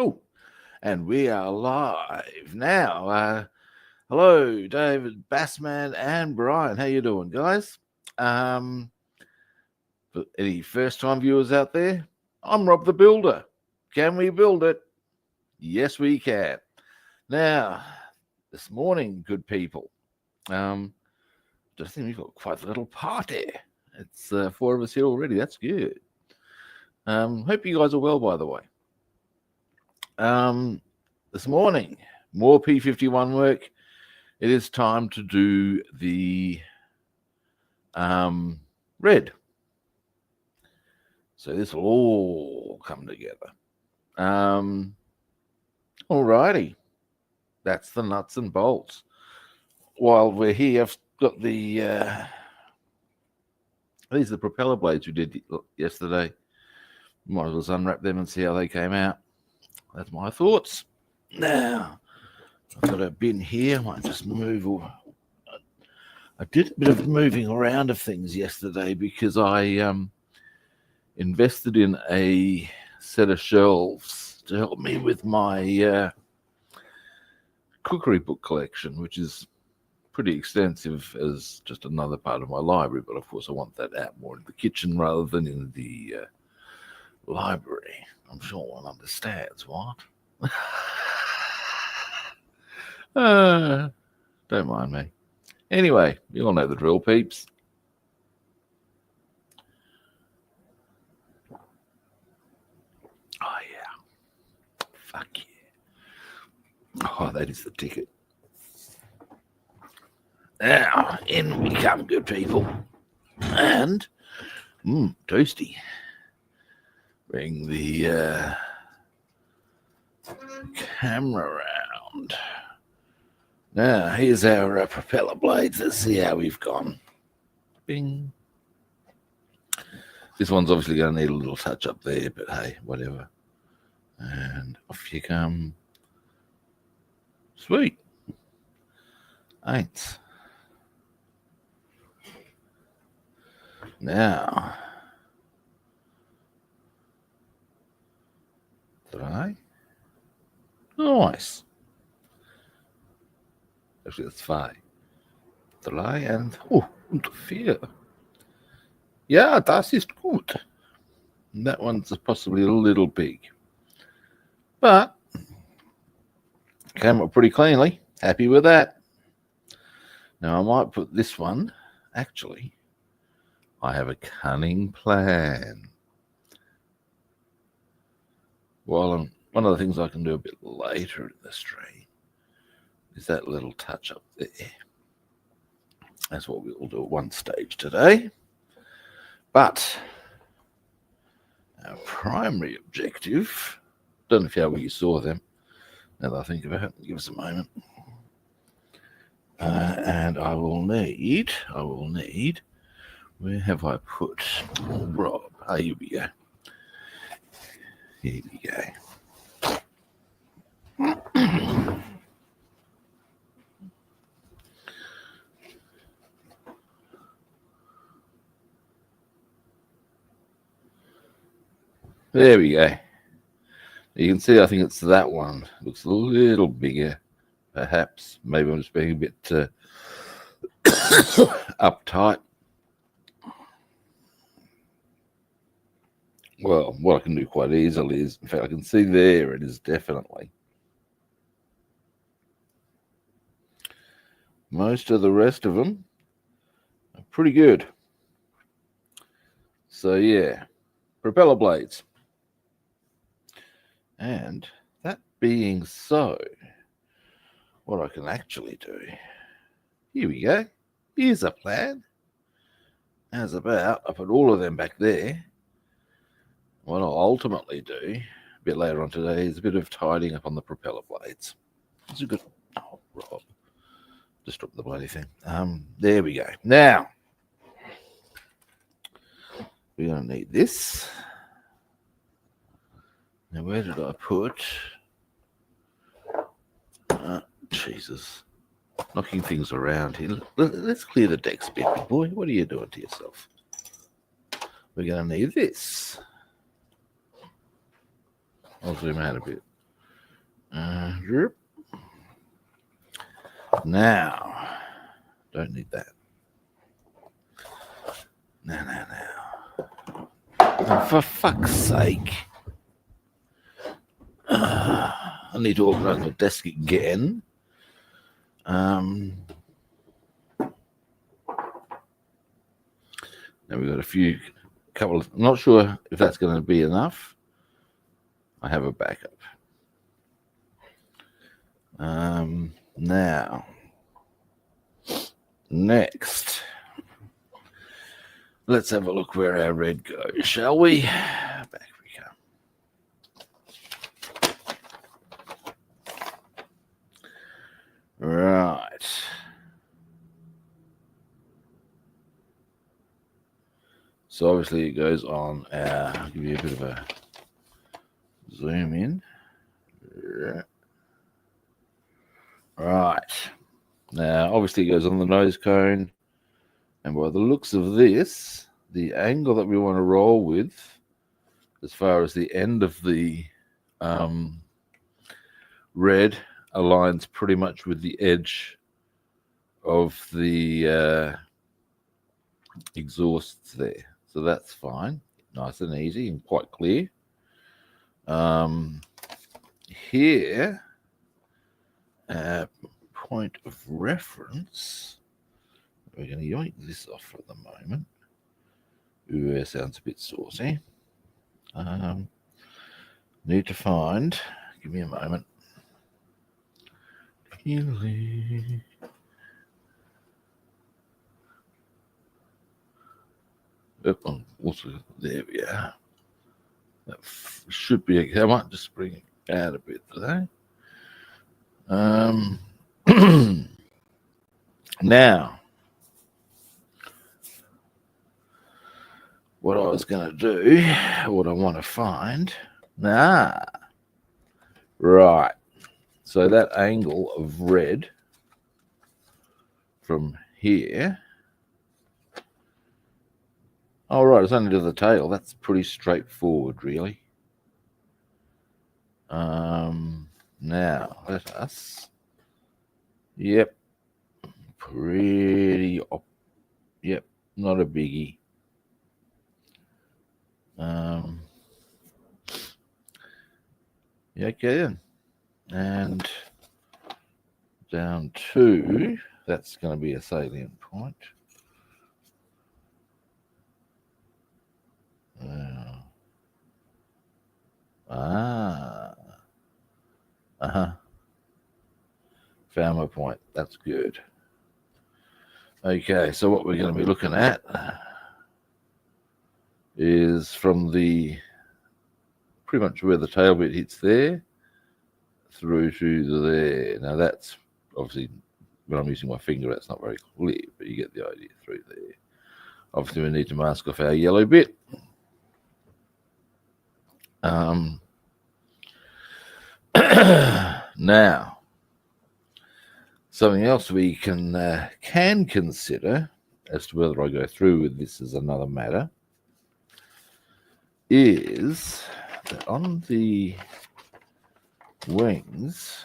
Oh, and we are live now. Hello, David, Bassman, and Brian. How you doing, guys? For any first-time viewers out there, I'm Rob the Builder. Can we build it? Yes, we can. Now, this morning, good people, just think we've got quite a little party. It's 4 of us here already. That's good. Hope you guys are well, by the way. This morning, more P-51 work. It is time to do the red. So this will all come together. Alrighty. That's the nuts and bolts. While we're here, I've got the these are the propeller blades we did yesterday. Might as well unwrap them and see how they came out. That's my thoughts. Now, I've got a bin here. I might just move. I did a bit of moving around of things yesterday because I invested in a set of shelves to help me with my cookery book collection, which is pretty extensive as just another part of my library. But of course, I want that out more in the kitchen rather than in the library. I'm sure one understands what. Don't mind me. Anyway, you all know the drill, peeps. Oh, yeah. Fuck yeah. Oh, that is the ticket. Now, in we come, good people. And, toasty. Bring the camera around. Now, here's our propeller blades. Let's see how we've gone. Bing. This one's obviously going to need a little touch up there, but hey, whatever. And off you come. Sweet. Ain't. Now, try. Nice. Actually, that's 5. 3 and und 4. Yeah, das ist gut. And that one's possibly a little big, but came up pretty cleanly. Happy with that. Now I might put this one. Actually, I have a cunning plan. Well, one of the things I can do a bit later in the stream is that little touch up there. That's what we will do at one stage today. But our primary objective, don't know if you saw them, now that I think about it, give us a moment. And I will need, where have I put Rob? Oh, here we go. Here we go. There we go. You can see, I think it's that one. Looks a little bigger, perhaps. Maybe I'm just being a bit uptight. Well, what I can do quite easily is, in fact, I can see there it is definitely. Most of the rest of them are pretty good. So, yeah, propeller blades. And that being so, what I can actually do, here we go. Here's a plan. As about, I put all of them back there. What I'll ultimately do a bit later on today is a bit of tidying up on the propeller blades. It's a good. Oh, Rob, just dropped the bloody thing. There we go. Now we're going to need this. Now, where did I put? Jesus, knocking things around here. Let's clear the decks a bit, big boy. What are you doing to yourself? We're going to need this. I'll zoom out a bit. Now, don't need that. No. Oh, for fuck's sake. I need to organise my desk again. Now we've got a couple of, I'm not sure if that's going to be enough. I have a backup. Now, next, let's have a look where our red goes, shall we? Back we come. Right. So obviously it goes on our, I'll give you a bit of a zoom in. Right. Now, obviously it goes on the nose cone. And by the looks of this, the angle that we want to roll with, as far as the end of the red, aligns pretty much with the edge of the exhausts there. So that's fine. Nice and easy and quite clear. Here, point of reference, we're going to yoink this off for the moment. Ooh, that sounds a bit saucy. Need to find, give me a moment. Also, there we are. That should be okay. I might just bring it out a bit today. Now, what I was going to do, what I want to find, right. So that angle of red from here. Oh, right, it's only to the tail. That's pretty straightforward, really. Now, let us. Yep. Yep, not a biggie. Yeah, okay then. And down to, that's going to be a salient point. Found my point. That's good. Okay, so what we're going to be looking at is from the pretty much where the tail bit hits there through to there. Now that's obviously, when I'm using my finger, that's not very clear, but you get the idea through there. Obviously, we need to mask off our yellow bit. Now, something else we can consider as to whether I go through with this is another matter, is that on the wings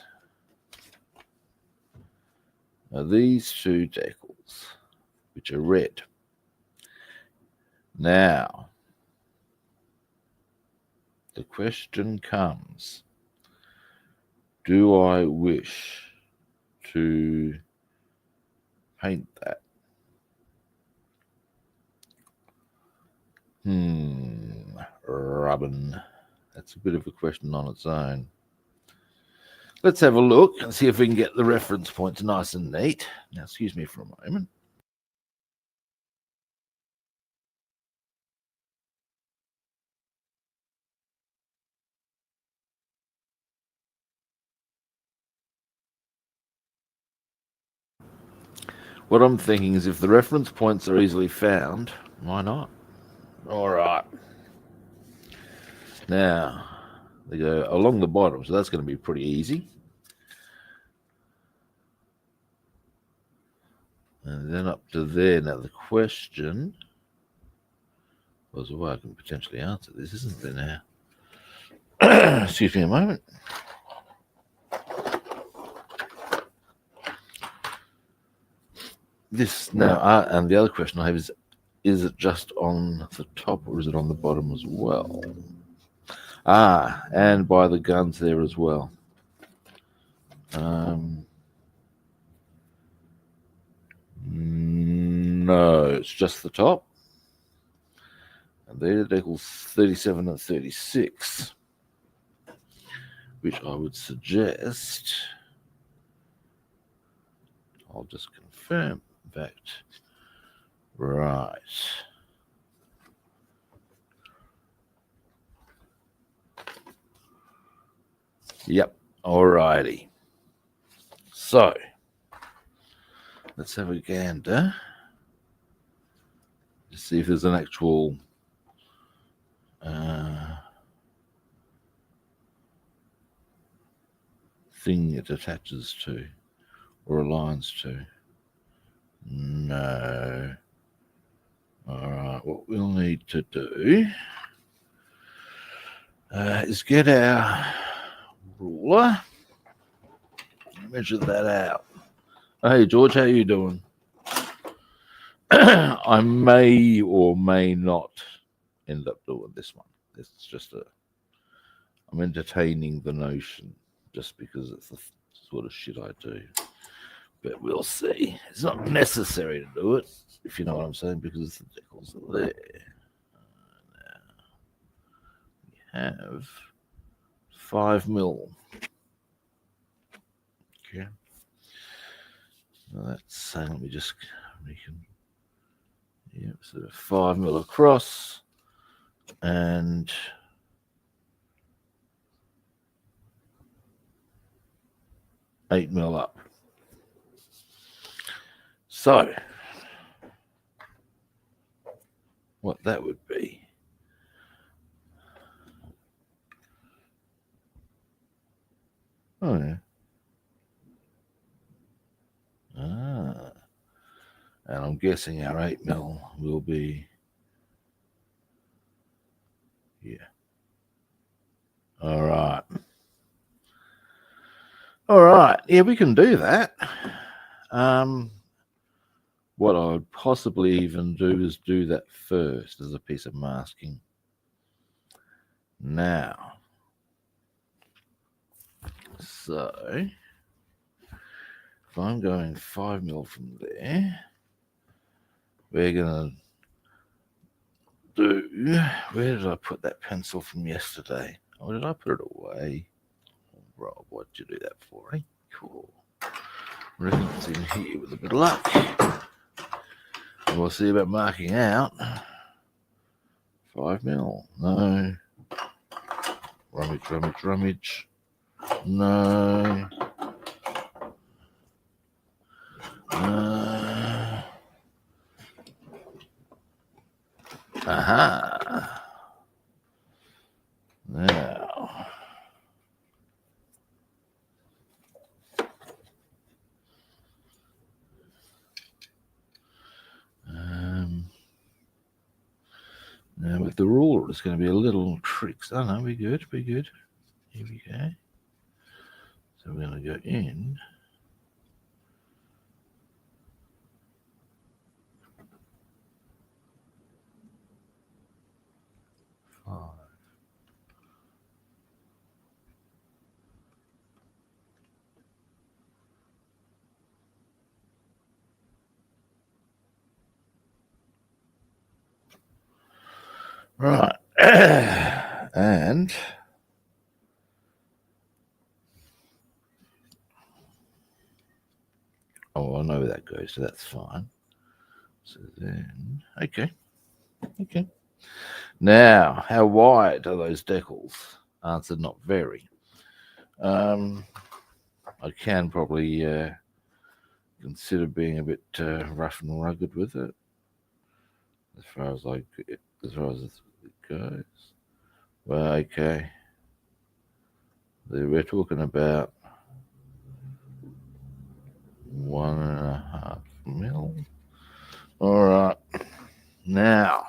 are these two decals, which are red. Now, the question comes, do I wish to paint that? Robin. That's a bit of a question on its own. Let's have a look and see if we can get the reference points nice and neat. Now, excuse me for a moment. What I'm thinking is if the reference points are easily found, why not? All right. Now, they go along the bottom, so that's going to be pretty easy. And then up to there. Now, the question was, well, I can potentially answer this, isn't there now? Excuse me a moment. this now, and the other question I have is it just on the top or is it on the bottom as well? And by the guns there as well. No, it's just the top. And they're decals 37 and 36, which I would suggest. I'll just confirm. In fact, right. Yep. Alrighty. So let's have a gander. Just see if there's an actual thing it attaches to or aligns to. No. Alright, what we'll need to do is get our ruler, measure that out. Hey George, how you doing? I may or may not end up doing this one. It's just I'm entertaining the notion just because it's the sort of shit I do. But we'll see. It's not necessary to do it, if you know what I'm saying, because the decals are there. Now we have 5mm. Okay. Now that's saying, let me just, sort of 5mm across and 8mm up. So, what that would be. Oh, yeah. And I'm guessing our 8mm will be here. All right. All right. Yeah, we can do that. What I would possibly even do is do that first as a piece of masking. Now, so if I'm going 5mm from there, we're going to do, where did I put that pencil from yesterday? Or did I put it away? Rob, what'd you do that for, eh? Cool. I reckon it's in here with a bit of luck. And we'll see about marking out 5mm. No. Rummage. No. Aha. Now. Now with the ruler, it's going to be a little tricks. Oh no, we're good. Here we go. So we're going to go in. Right. And I know where that goes, so that's fine. So then, okay. Now, how wide are those decals? Answer, not very. I can probably consider being a bit rough and rugged with it, as far as it goes. Well, okay. We're talking about 1.5mm. All right. Now,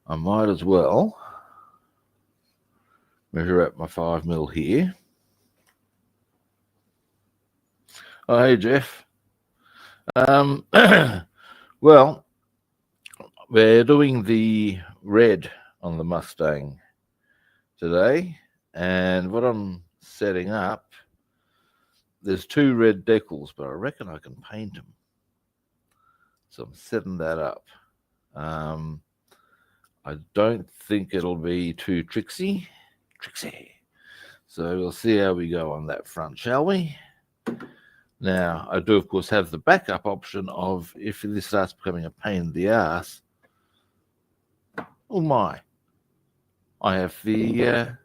I might as well measure out my 5mm here. Oh, hey, Jeff. Well, we're doing the red on the Mustang today, and what I'm setting up, there's two red decals, but I reckon I can paint them. So I'm setting that up. I don't think it'll be too tricksy. So we'll see how we go on that front, shall we? Now, I do, of course, have the backup option of if this starts becoming a pain in the ass. Oh my! I have the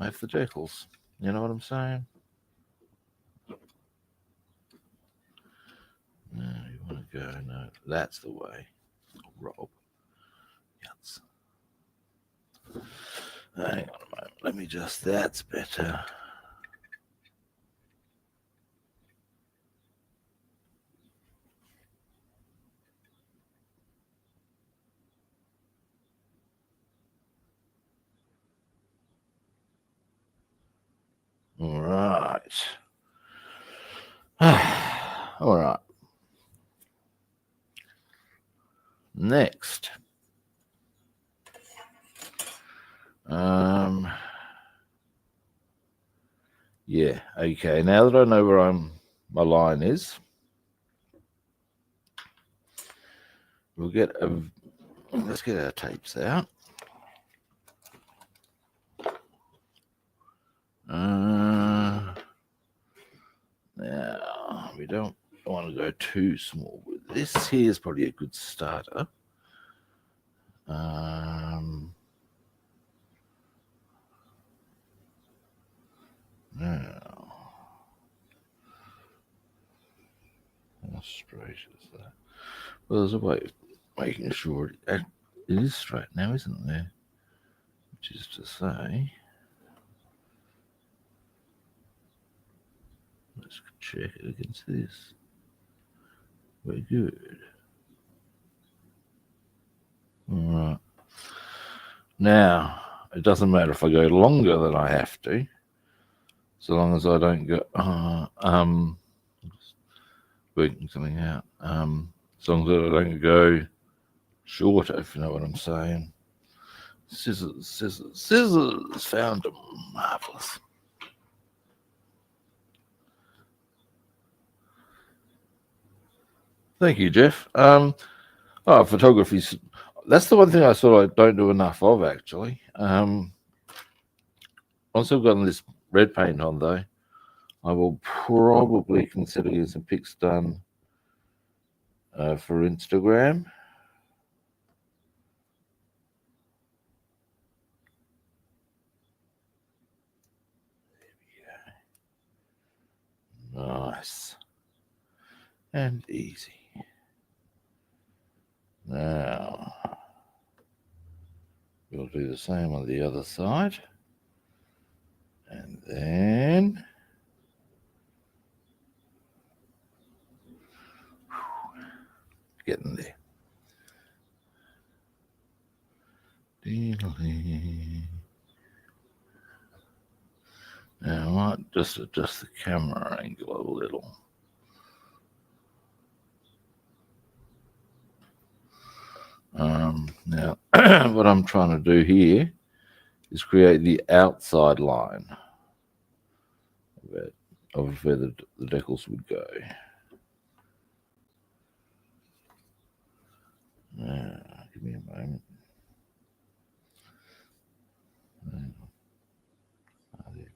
decals. You know what I'm saying? No, you want to go? No, that's the way. Rob. Yes. Hang on a moment. Let me just. That's better. All right. All right. Next. Yeah, okay. Now that I know where my line is, we'll let's get our tapes out. Now we don't want to go too small with this. Here's probably a good starter. Now, how straight is that? Well, there's a way of making sure it is straight now, isn't there? Which is to say, let's check it against this. We're good. All right. Now, it doesn't matter if I go longer than I have to, so long as I don't go. Just working something out. As long as I don't go shorter, if you know what I'm saying. Scissors. Found them. Marvelous. Thank you, Jeff. Photography's. That's the one thing I sort of don't do enough of, actually. Once I've gotten this red paint on, though, I will probably consider getting some pics done for Instagram. Nice and easy. Now we'll do the same on the other side, and then getting there. Now I might just adjust the camera angle a little. Now, what I'm trying to do here is create the outside line of where the decals would go. Give me a moment. There we go.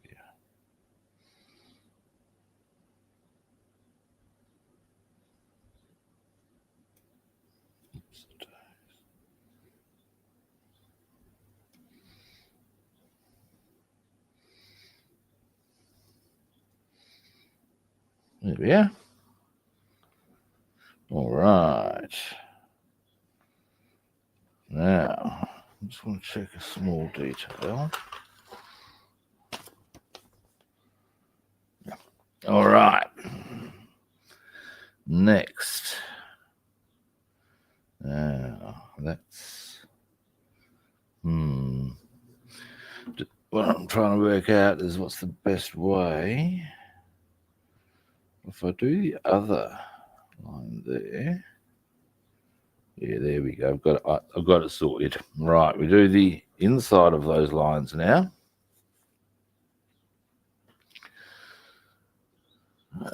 There we are. All right. Now, I just want to check a small detail. All right. Next. Now, that's... What I'm trying to work out is what's the best way if I do the other line there, yeah, there we go. I've got it sorted. Right, we do the inside of those lines now.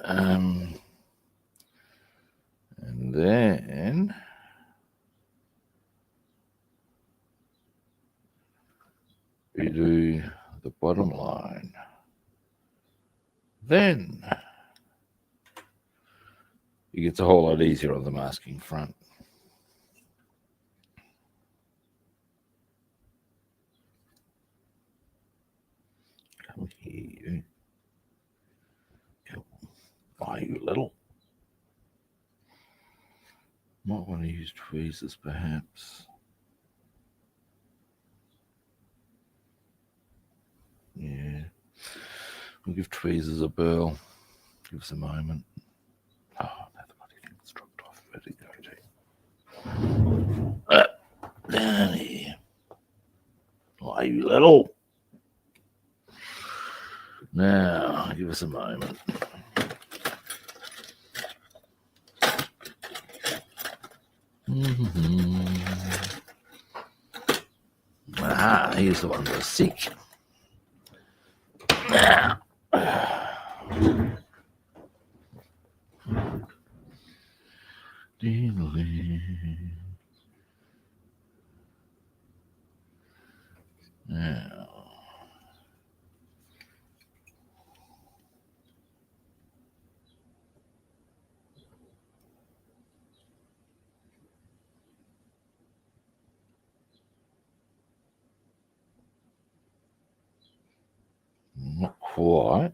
And then we do the bottom line. Then it gets a whole lot easier on the masking front. Come here. Come on. Oh, you little. Might want to use tweezers, perhaps. Yeah. We'll give tweezers a burl. Give us a moment. Oh, now the bloody thing's dropped off. Where'd it go to? Down here. Oh, you little. Now, give us a moment. Ah, here's the one that's sick. Now. Now. Not quite.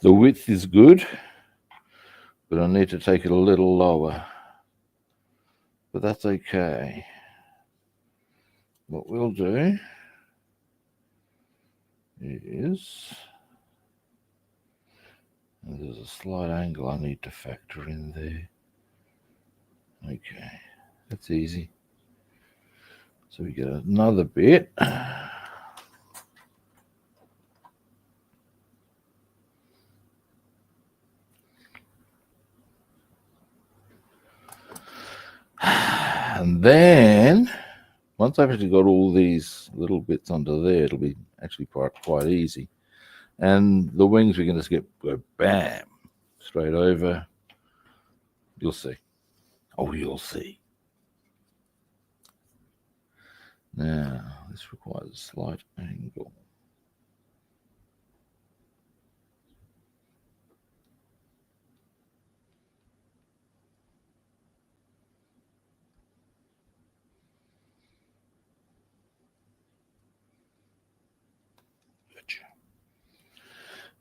The width is good, but I need to take it a little lower. But that's okay. What we'll do is, there's a slight angle I need to factor in there. Okay, that's easy. So we get another bit. And then, once I've actually got all these little bits under there, it'll be actually quite easy. And the wings, we can just go bam, straight over. You'll see. Oh, you'll see. Now, this requires a slight angle.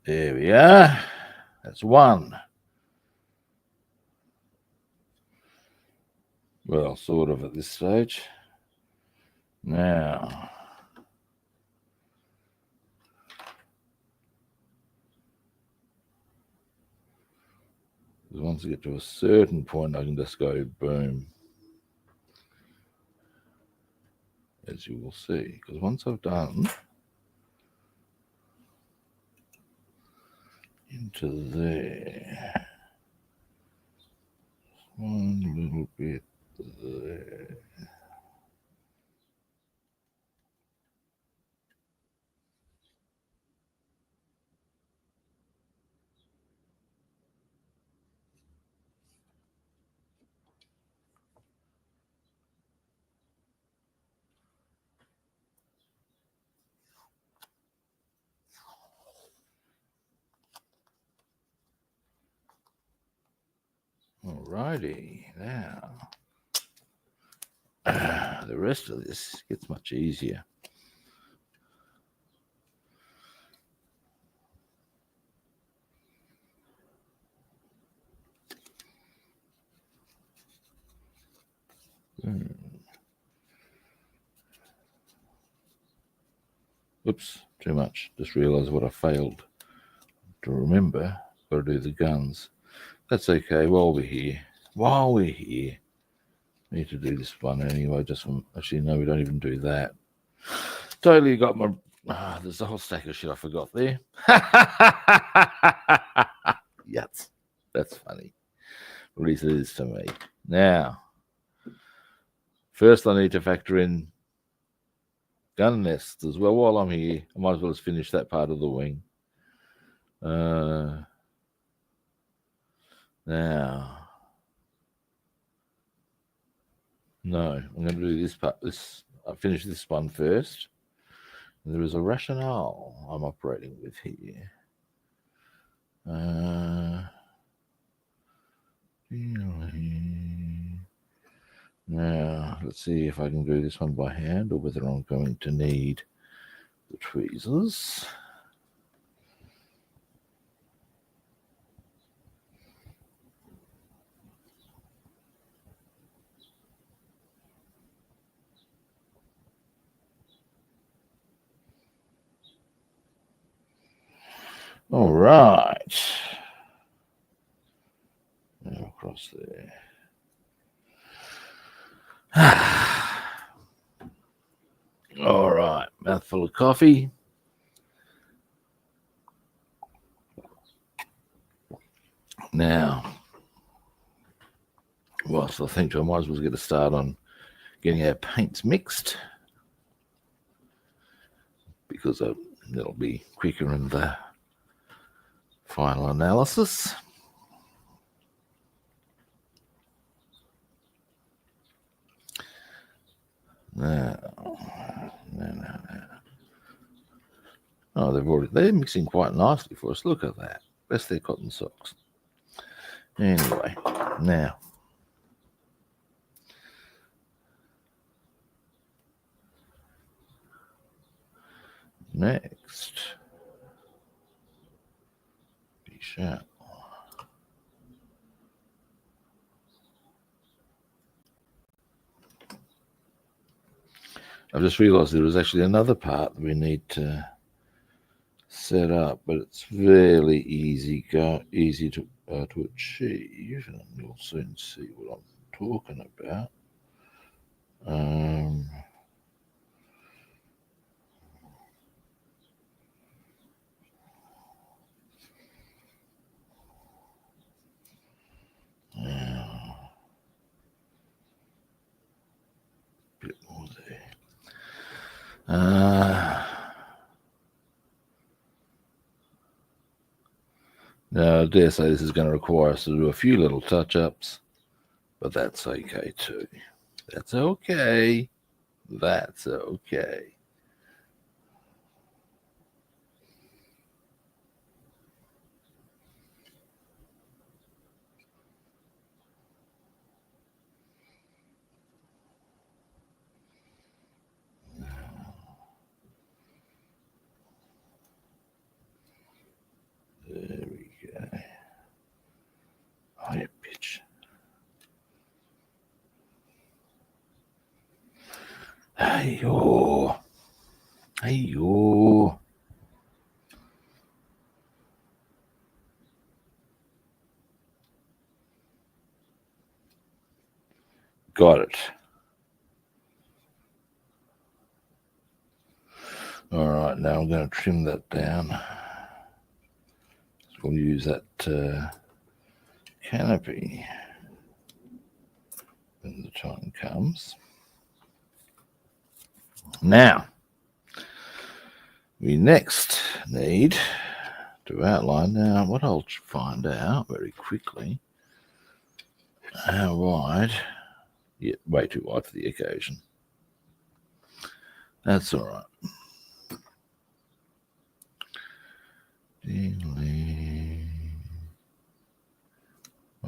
There we are. That's one. Well, sort of at this stage. Now, once I get to a certain point, I can just go boom. As you will see, because once I've done into there, one little bit there. Alrighty, now the rest of this gets much easier. Oops, too much. Just realized what I failed to remember. Got to do the guns. That's okay. While we're here, need to do this one anyway. Just from, actually, no, we don't even do that. Totally got my. There's a whole stack of shit I forgot there. Yes. That's funny. At least it is to me. Now, first I need to factor in gun nests as well. While I'm here, I might as well just finish that part of the wing. Now, no, I'm going to do this part. I'll finish this one first. And there is a rationale I'm operating with here. Now, let's see if I can do this one by hand or whether I'm going to need the tweezers. All right. Now across there. All right. Mouthful of coffee. Now, whilst I think I might as well get a start on getting our paints mixed, because that'll be quicker in the final analysis. No. Oh, they're mixing quite nicely for us. Look at that. Best their cotton socks. Anyway, now. Next. Be sharp. I've just realised there is actually another part that we need to set up, but it's fairly easy to achieve, and you'll soon see what I'm talking about. Bit more there. Now, I dare say this is going to require us to do a few little touch-ups, but that's okay too. That's okay. That's okay. There we go. Oh, yeah, bitch. Hey-yo. Hey-yo. Got it. All right, now I'm going to trim that down. We'll use that canopy when the time comes. Now, we next need to outline now what I'll find out very quickly. How wide? Yeah, way too wide for the occasion. That's all right.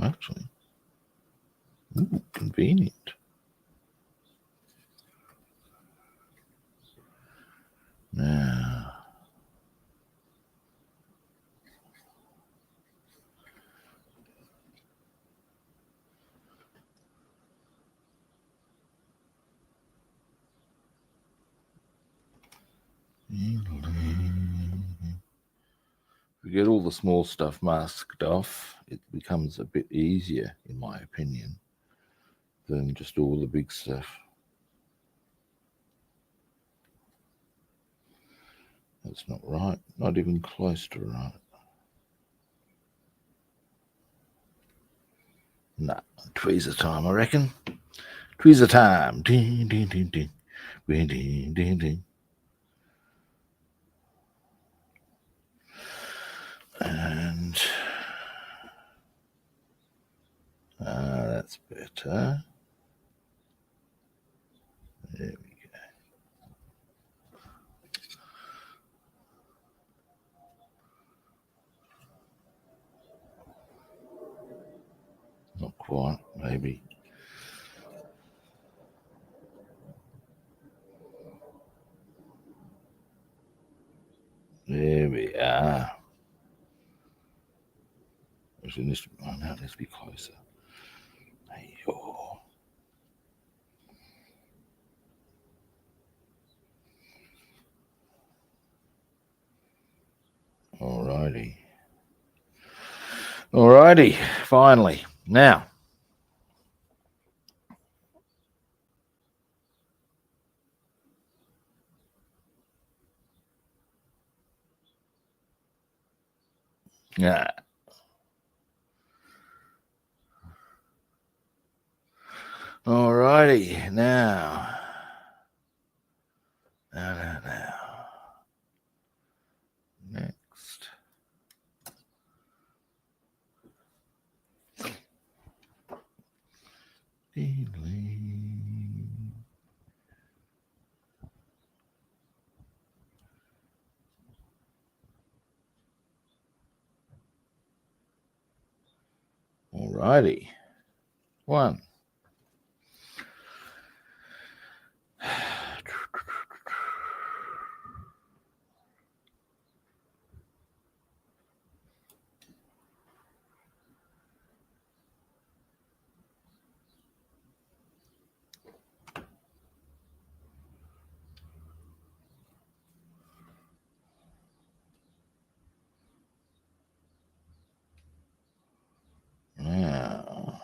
Actually, convenient. Now, if we get all the small stuff masked off, it becomes a bit easier, in my opinion, than just all the big stuff. That's not right. Not even close to right. No, tweezer time, I reckon. Tweezer time. Ding, ding, ding, ding. Ding, ding, ding, ding. And that's better. There we go. Not quite, maybe. There we are. Actually, this, oh no, let's be closer. Hey, oh. Alrighty. Alrighty, finally. Now, yeah. Alrighty, now. Now. Next. Alrighty. One. Now.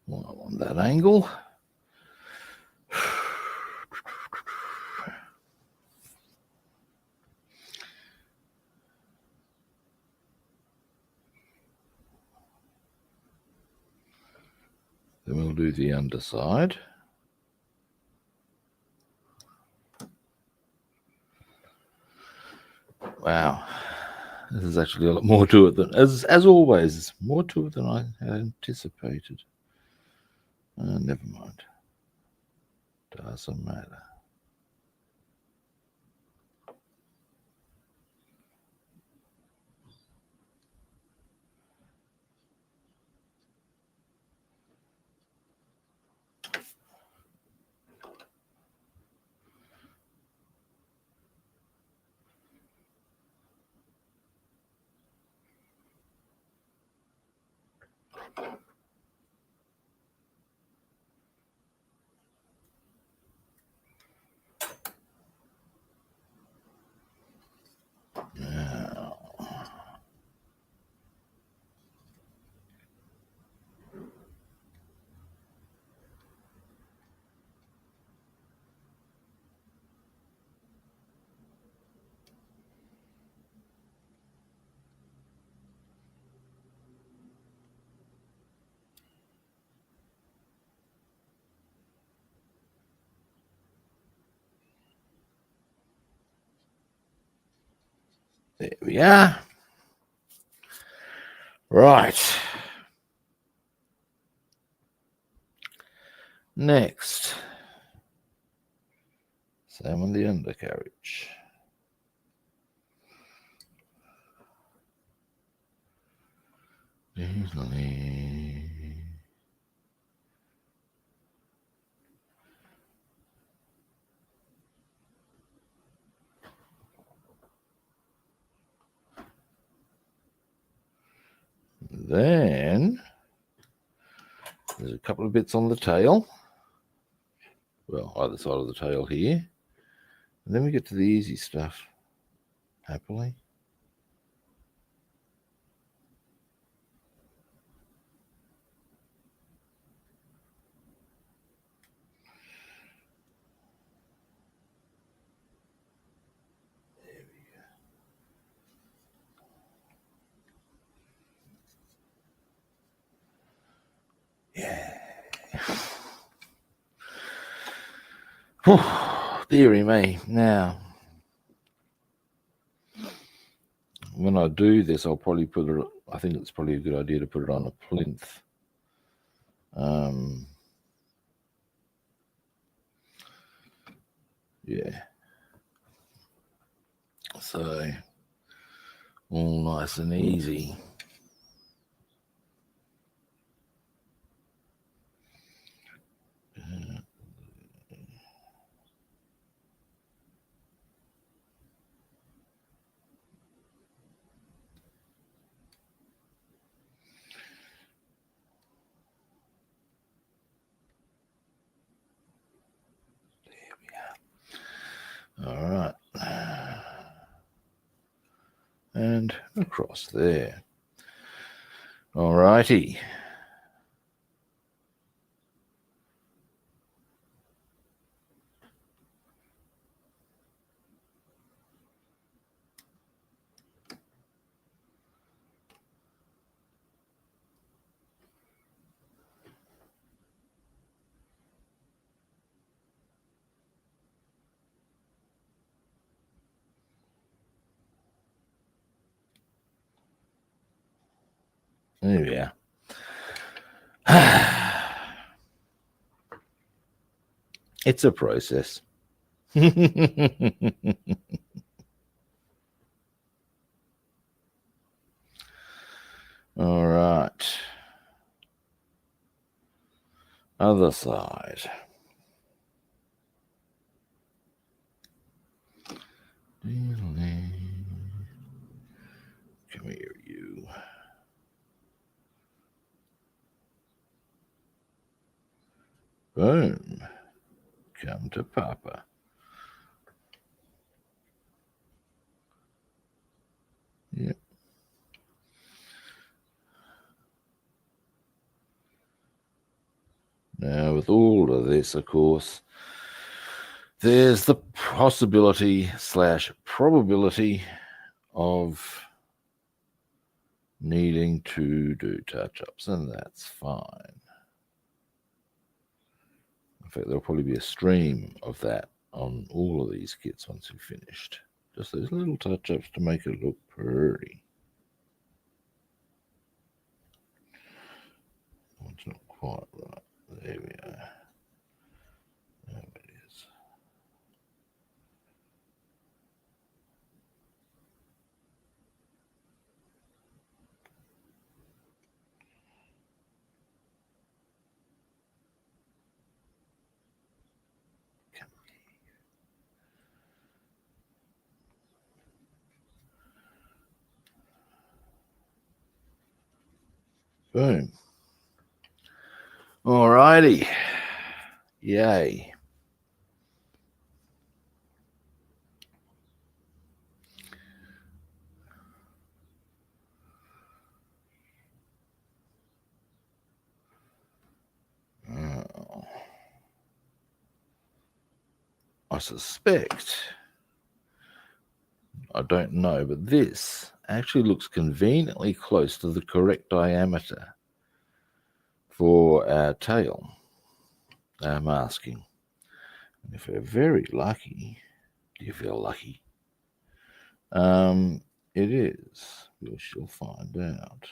On that angle. Then we'll do the underside. Wow. This is actually a lot more to it than, as always, more to it than I had anticipated. Never mind. Doesn't matter. Now. There we are. Right. Next. Same on the undercarriage. Then there's a couple of bits on the tail. Well, either side of the tail here. And then we get to the easy stuff, happily. There we go. Whew, dearie me. Now, when I do this, I'll probably put it, I think it's probably a good idea to put it on a plinth. Yeah. So, all nice and easy. All right. And across there. All righty. There we are. It's a process. All right. Other side. Come here, you. Boom. Come to Papa. Yep. Now, with all of this, of course, there's the possibility / probability of needing to do touch-ups, and that's fine. In fact, there'll probably be a stream of that on all of these kits once we've finished. Just those little touch-ups to make it look pretty. It's not quite right. There we are. There it is. Boom. Alrighty. Yay. I suspect, I don't know, but this actually looks conveniently close to the correct diameter for our tail, our masking. And if we're very lucky, do you feel lucky? It is. We shall find out.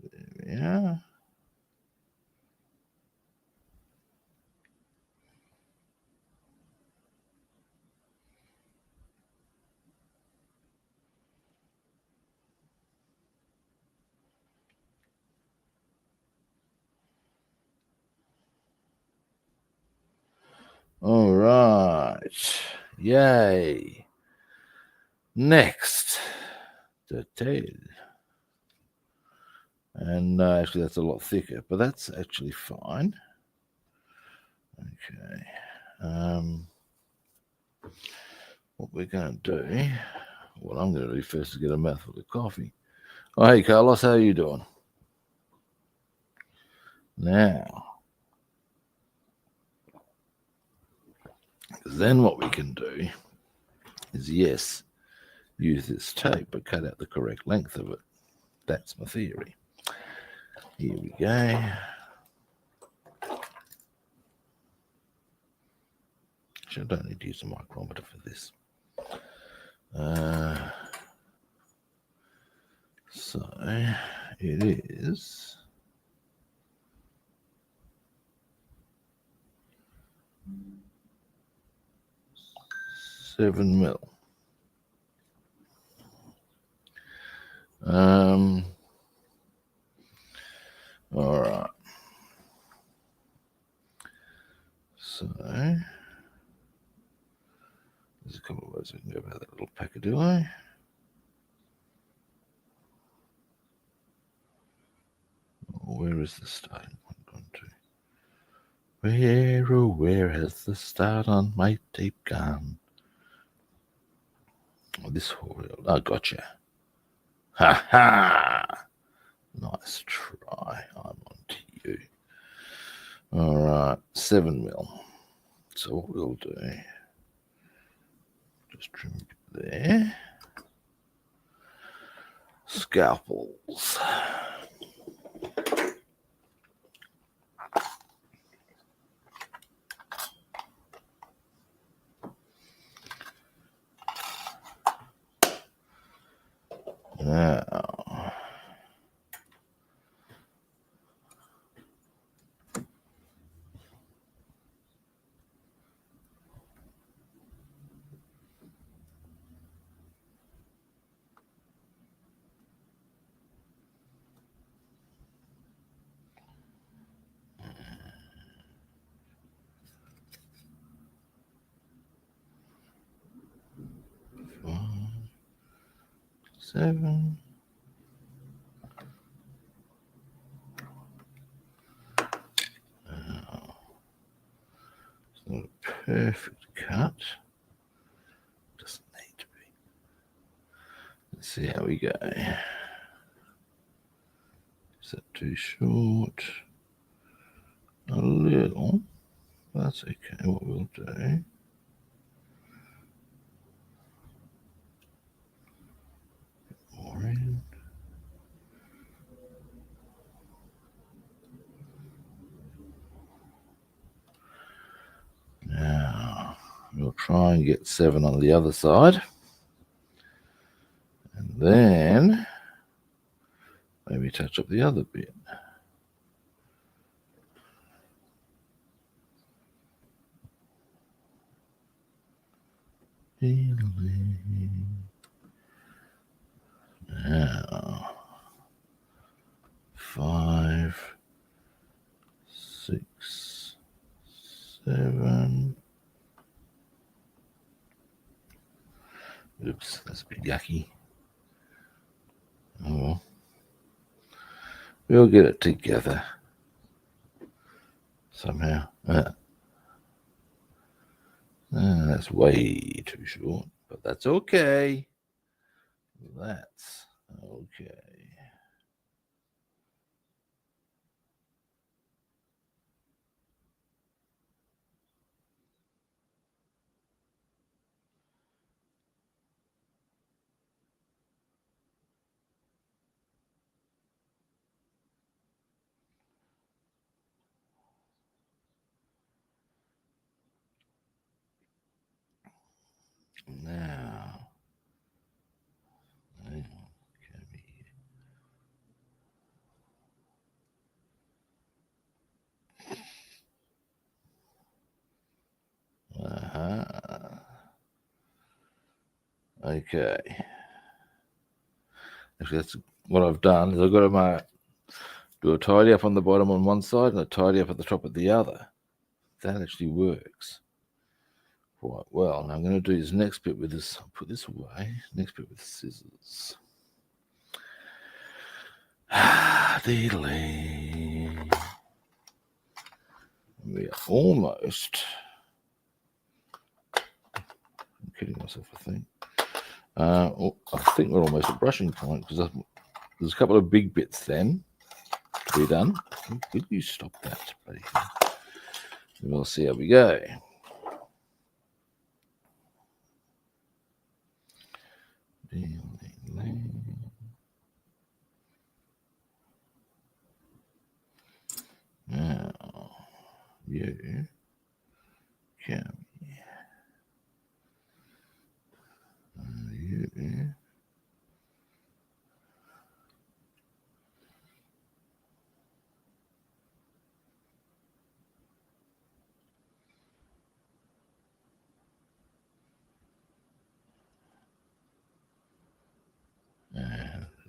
There we are. All right. Yay. Next, the tail. And actually, that's a lot thicker, but that's actually fine. Okay. What we're going to do, what I'm going to do first is get a mouthful of coffee. Oh, hey, Carlos, how are you doing? Now, then what we can do is, yes, use this tape, but cut out the correct length of it. That's my theory. Here we go. Actually, I don't need to use a micrometer for this. So it is 7 mil. All right. So there's a couple of ways we can go about that little packadillo. Where is the starting point gone to? Where, oh, where has the start on my tape gone? Oh, this whole, I gotcha. Ha ha! Nice try. I'm on to you. All right, 7 mil. So what we'll do, just trim it there. Scalpels. Now, seven. It's not a perfect cut. Doesn't need to be. Let's see how we go. Is that too short? A little. That's okay. What we'll do. More in. Now we'll try and get 7 on the other side. And then maybe touch up the other bit. Now 5, 6, 7. Oops, that's a bit yucky. Oh well. We'll get it together somehow. That's way too short, but that's okay. That's okay. Now, hang on, come here. Okay. Actually, that's what I've done. Is I've got to do a tidy up on the bottom on one side and a tidy up at the top of the other. That actually works quite well. Now I'm going to do this next bit with this. I'll put this away. Next bit with scissors. Deedly. We are almost. I'm kidding myself, I think. I think we're almost at brushing point because there's a couple of big bits then to be done. Will you stop that, buddy? We'll see how we go. Now, you come here.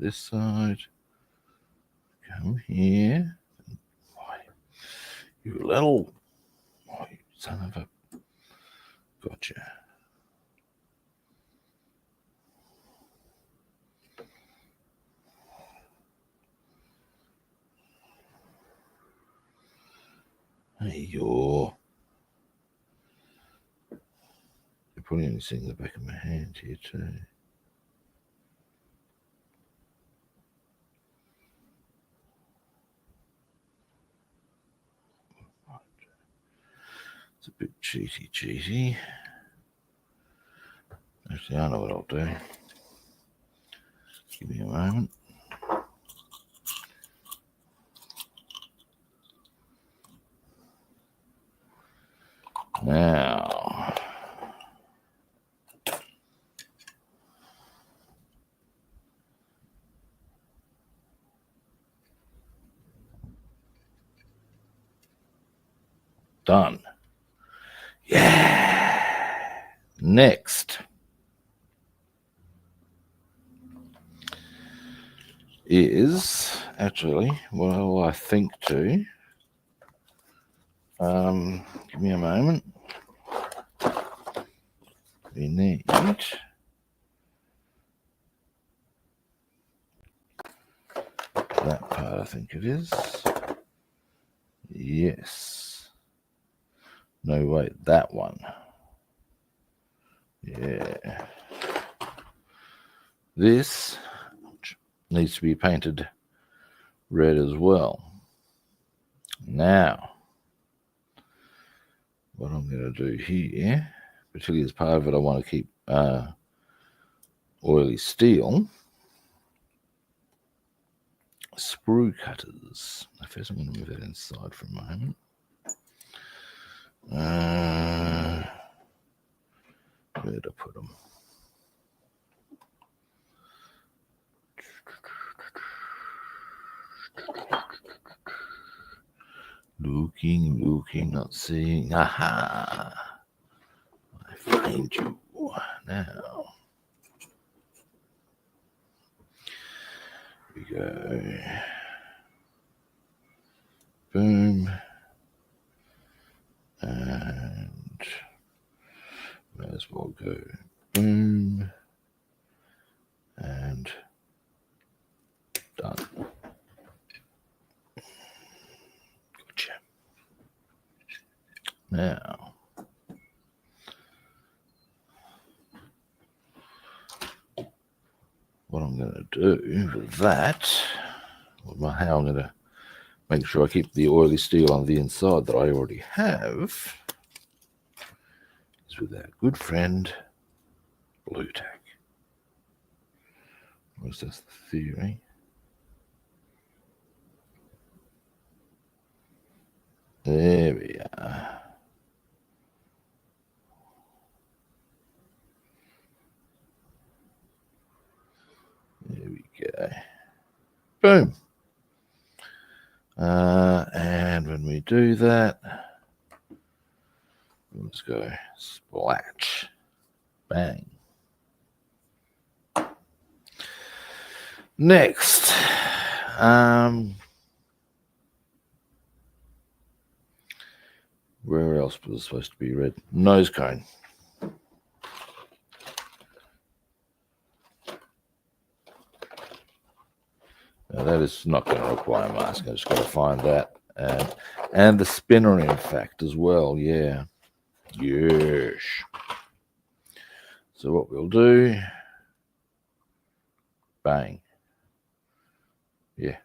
this side. Come here. Why, you little... Oh, you son of a... Gotcha. Hey, you're putting this in the back of my hand here too. It's a bit cheaty. Actually, I know what I'll do. Give me a moment. Now, done. Yeah. Next is actually, well, I think to. Give me a moment. We need that part, I think it is. Yes. No, wait, that one. Yeah. This needs to be painted red as well. Now, what I'm going to do here, particularly as part of it, I want to keep oily steel. Sprue cutters. First, I'm going to move that inside for a moment. Where'd I put them? Looking, not seeing. Aha! I find you now. Here we go. Boom. And may as well go boom. And done. Gotcha. Now, what I'm going to do with that, how I'm going to make sure I keep the oily steel on the inside that I already have, is with our good friend Blue Tack. Or is this the theory? There we are. There we go. Boom. And when we do that, let's go splatch. Bang. Next, where else was it supposed to be red? Nose cone. Now that is not going to require mask. I just got to find that, and the spinner, in fact, as well. Yeah, yes. So what we'll do, bang. Yeah,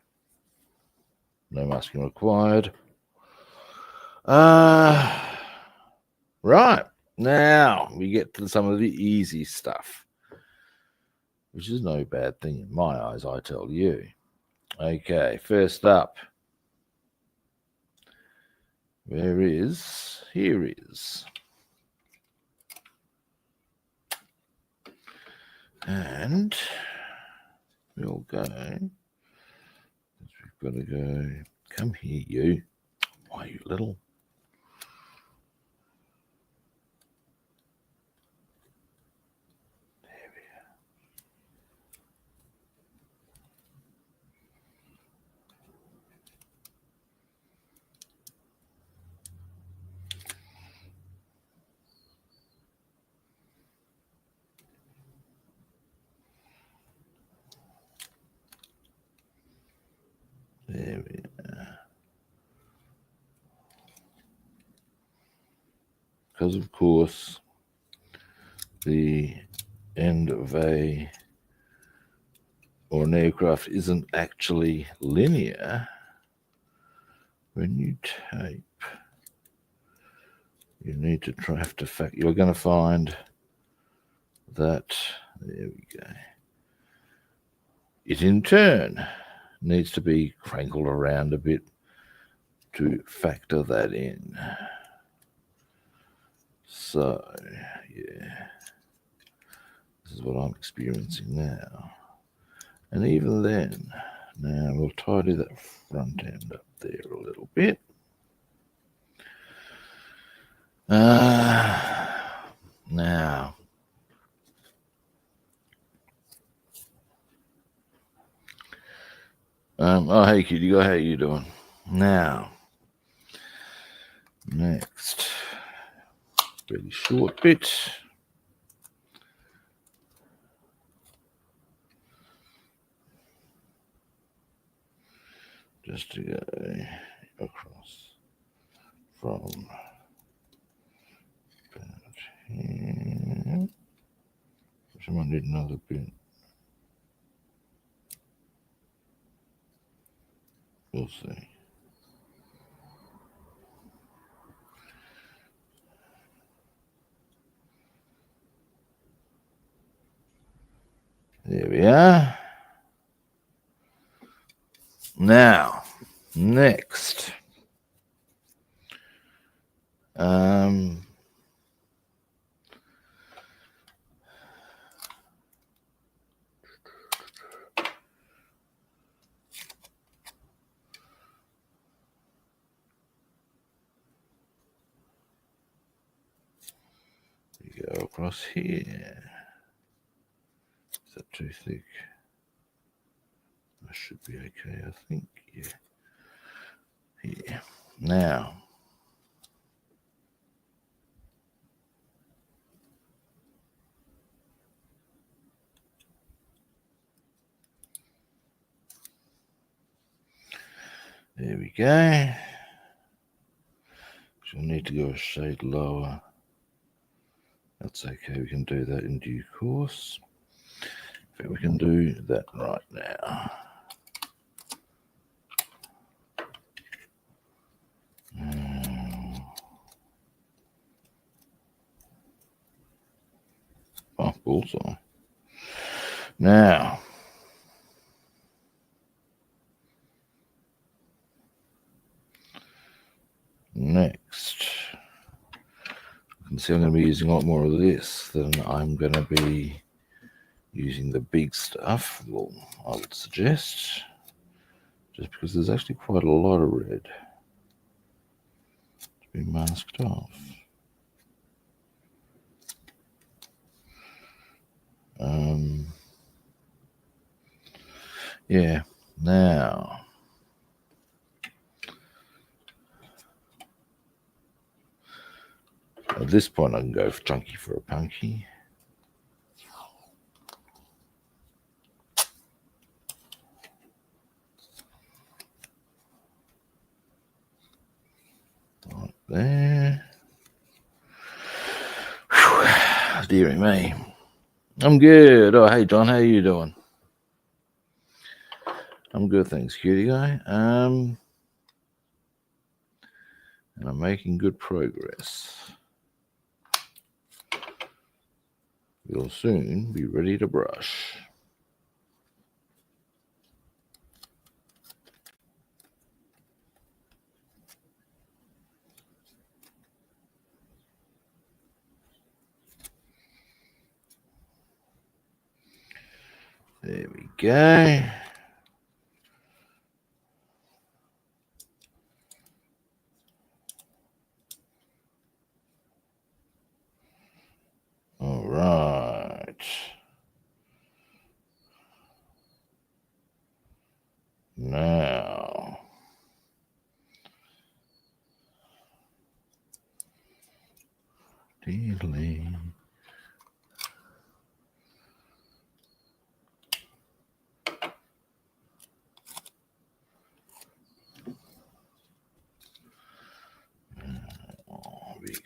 no masking required. Right, now we get to some of the easy stuff, which is no bad thing in my eyes, I tell you. Okay, first up, here is, and we'll go, we've got to go, come here, you. Why, you little? There There we are. Because, of course, the end of an aircraft isn't actually linear. When you tape, you need to have to factor. You're going to find that, there we go, it in turn needs to be crankled around a bit to factor that in. So, yeah, this is what I'm experiencing now. And even then, now we'll tidy that front end up there a little bit. Now, oh, hey, kitty, how you doing? Now, next, really short bit. Just to go across from about here. I might need another bit. We'll see. There we are. Now, next. You go across here. Is that too thick? That should be okay, I think. Yeah. Here. Now. There we go. She'll need to go a shade lower. That's okay, we can do that in due course. In fact, we can do that right now. Oh, bullseye. Now, next, you can see I'm going to be using a lot more of this than I'm going to be using the big stuff. Well, I would suggest, just because there's actually quite a lot of red to be masked off. Yeah, now, at this point I can go chunky for a punky. Right there. Whew. Dearie me. I'm good. Oh, hey, John, how you doing? I'm good, thanks, cutie guy. And I'm making good progress. We'll soon be ready to brush. There we go. All right. Now, dealing.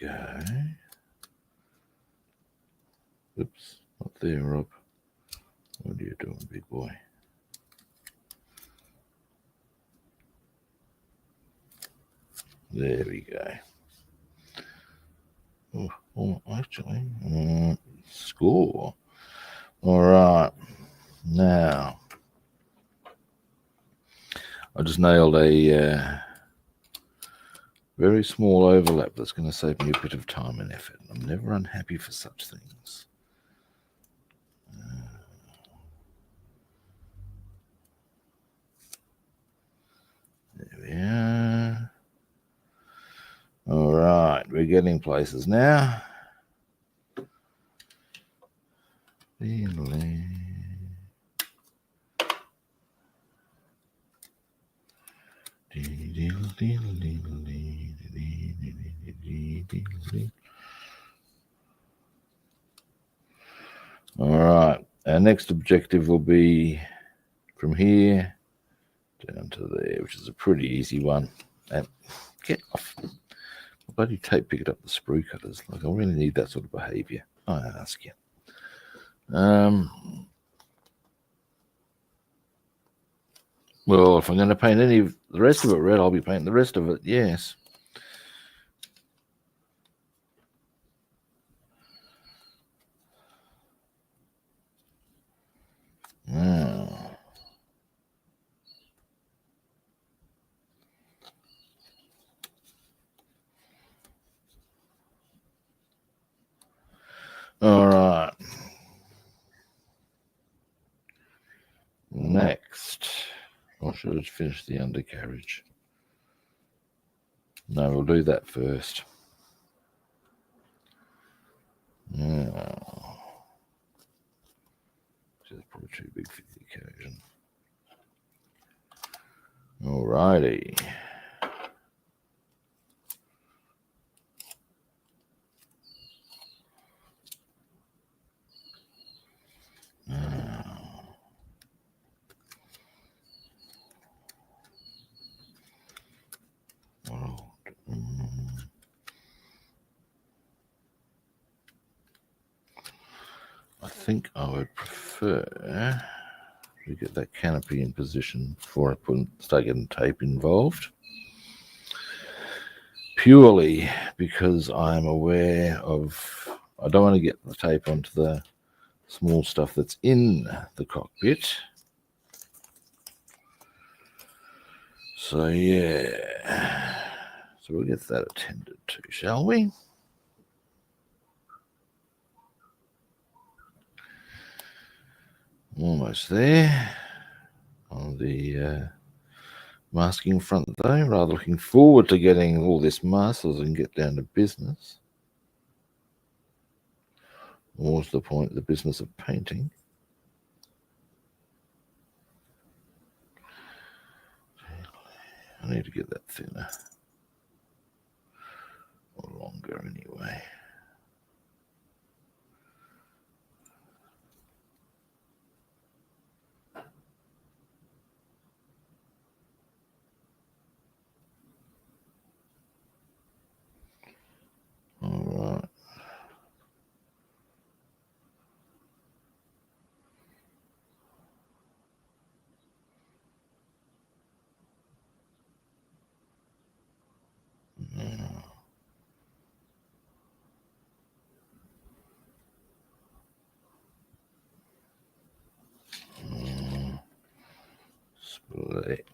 go. Oops, not there, Rob. What are you doing, big boy? There we go. Oh, actually, score. All right. Now, I just nailed a very small overlap that's going to save me a bit of time and effort. I'm never unhappy for such things. There we are. All right, we're getting places now. All right, our next objective will be from here down to there, which is a pretty easy one. And get off. Bloody tape picked up the sprue cutters. Like, I really need that sort of behaviour, I ask you. Well, if I'm going to paint any of the rest of it red, I'll be painting the rest of it, yes. All right. Next. Or should I finish the undercarriage? No, we'll do that first. Oh. Which is probably too big for the occasion. Alrighty. I think I would prefer to get that canopy in position before I start getting tape involved. Purely because I'm aware of, I don't want to get the tape onto the small stuff that's in the cockpit. So yeah, so we'll get that attended to, shall we? Almost there on the masking front though. Rather looking forward to getting all this masked and get down to business. More's the point, the business of painting. I need to get that thinner. Or longer anyway. All right. Split.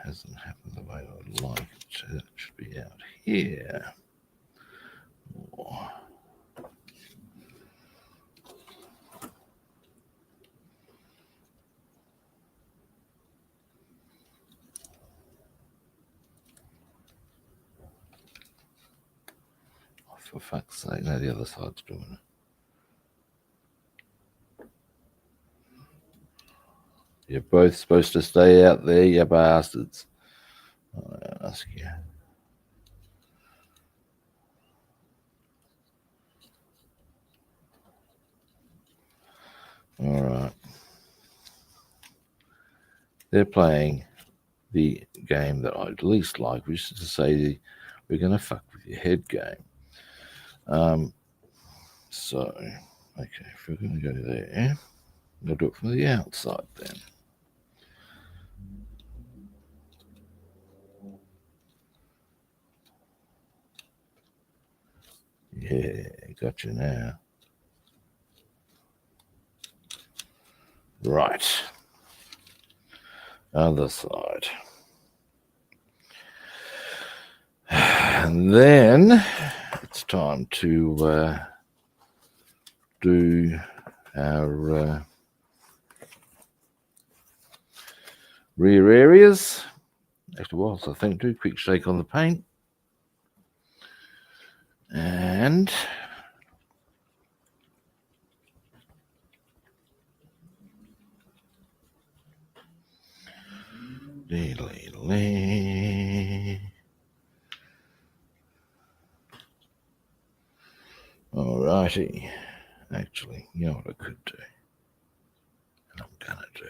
Hasn't happened the way I would like it to. It should be out here. Oh. I for fuck's sake. No, the other side's doing it. You're both supposed to stay out there, you bastards. I'll ask you. All right. They're playing the game that I least like, which is to say we're going to fuck with your head game. So, okay, if we're going to go there, we'll do it from the outside then. Yeah, got you now. Right. Other side. And then it's time to do our rear areas. Actually, whilst I think, do a quick shake on the paint. And alrighty. Actually, you know what I could do? And I'm gonna do.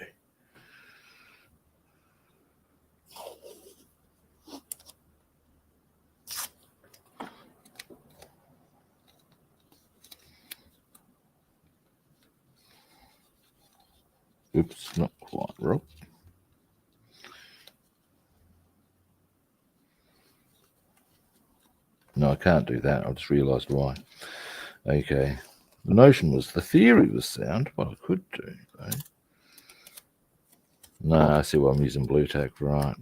Oops, not quite right. No, I can't do that. I just realised why. Okay. The notion was, the theory was sound. What I could do, though. No, I see why I'm using blue tack, right.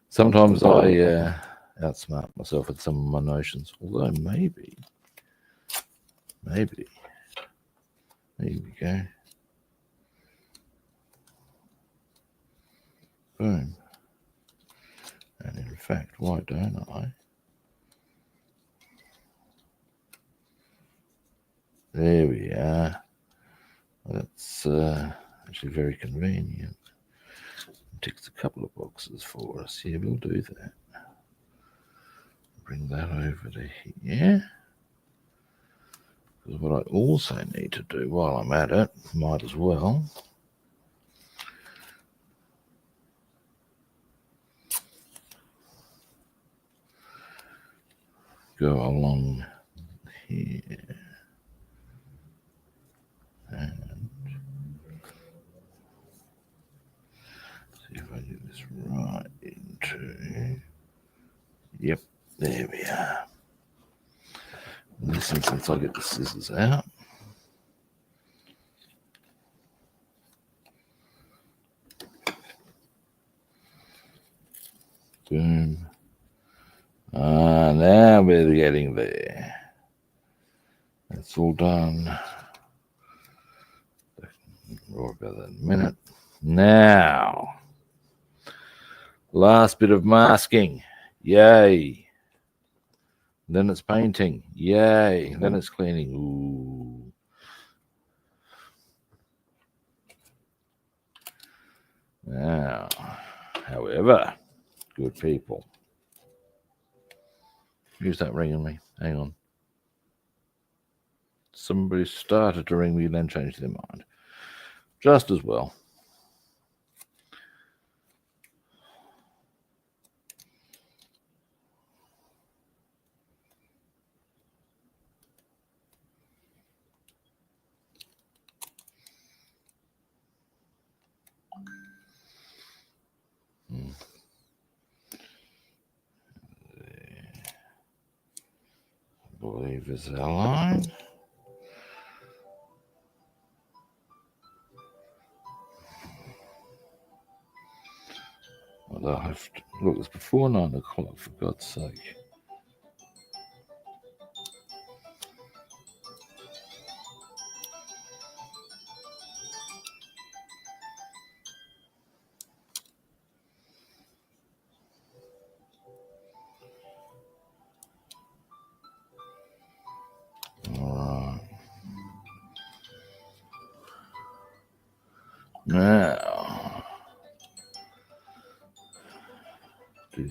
Sometimes I outsmart myself with some of my notions. Although maybe. There we go. Boom. And in fact, why don't I? There we are. That's actually very convenient. It ticks a couple of boxes for us. Yeah, we'll do that. Bring that over to here. Because what I also need to do while I'm at it, might as well, go along here. And see if I do this right into, yep, there we are. In this instance, I'll get the scissors out. Boom. Now we're getting there. That's all done. More about that in a minute. Now, last bit of masking. Yay. Then it's painting. Yay. Then it's cleaning. Ooh. Now, however, good people. Who's that ringing me? Hang on. Somebody started to ring me and then changed their mind. Just as well. I believe is our line. Although I have to look, it's before 9 o'clock, for God's sake.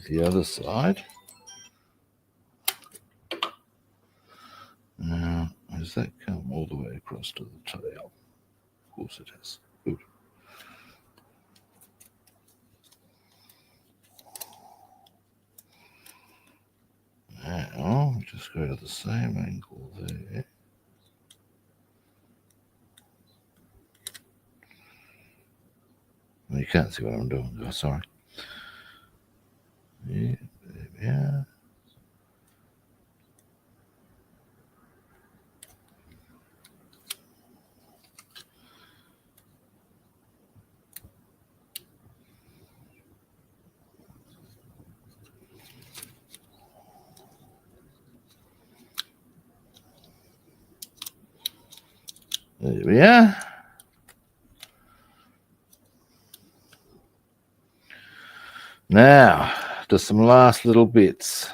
the other side. Now, has that come all the way across to the tail? Of course it has. Good. Now, just go to the same angle there. Well, you can't see what I'm doing, oh, sorry. Yeah, there we are. There we are. Now, just some last little bits,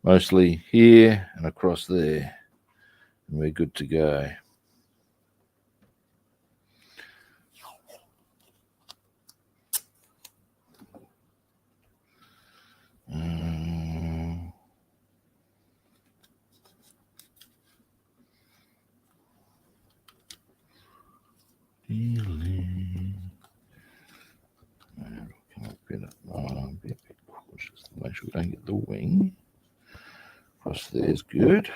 mostly here and across there, and we're good to go. Just to make sure we don't get the wing. Across there is good.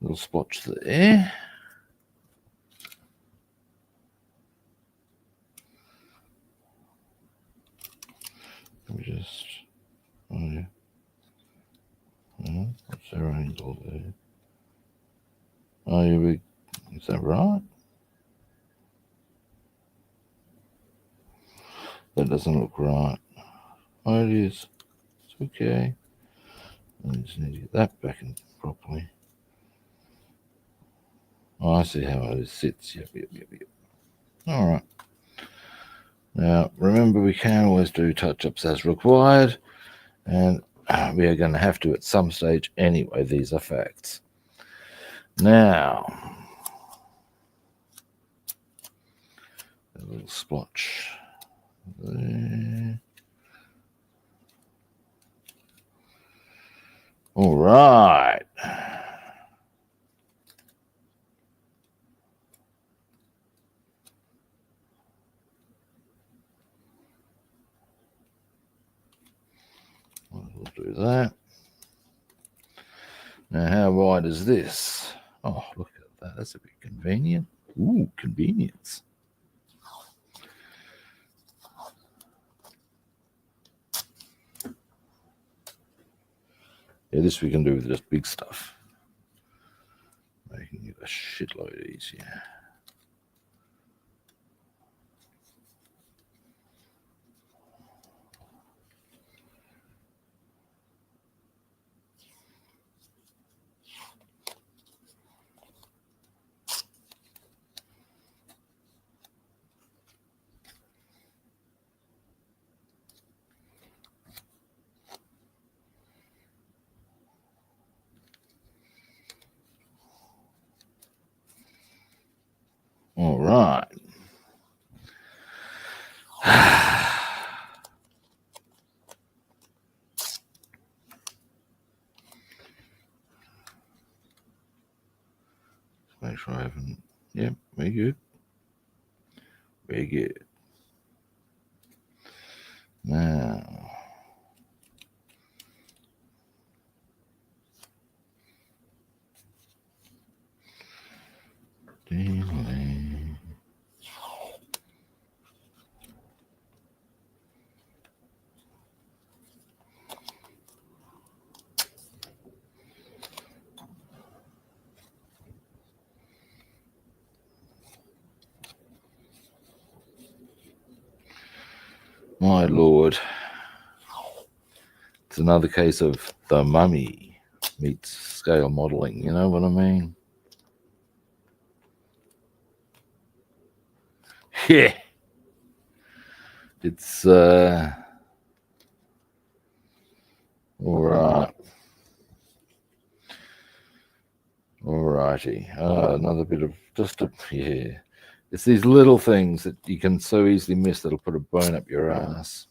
Little splotch there. Let me just. Oh, yeah. What's our angle there? Oh, yeah, is that right? That doesn't look right. Oh, it is. It's okay. I just need to get that back in properly. Oh, I see how it sits. Yep. All right. Now, remember, we can always do touch-ups as required, and we are going to have to at some stage anyway. These are facts. Now, a little splotch there. All right. We'll do that. Now, how wide is this? Oh, look at that. That's a bit convenient. Ooh, convenience. Yeah, this we can do with just big stuff. Making it a shitload easier. All right. Make sure I haven't. Yep, very good. Very good. Now, my lord, it's another case of the mummy meets scale modeling. You know what I mean? Yeah. It's all right. Alrighty. Another bit of yeah. It's these little things that you can so easily miss that'll put a bone up your ass.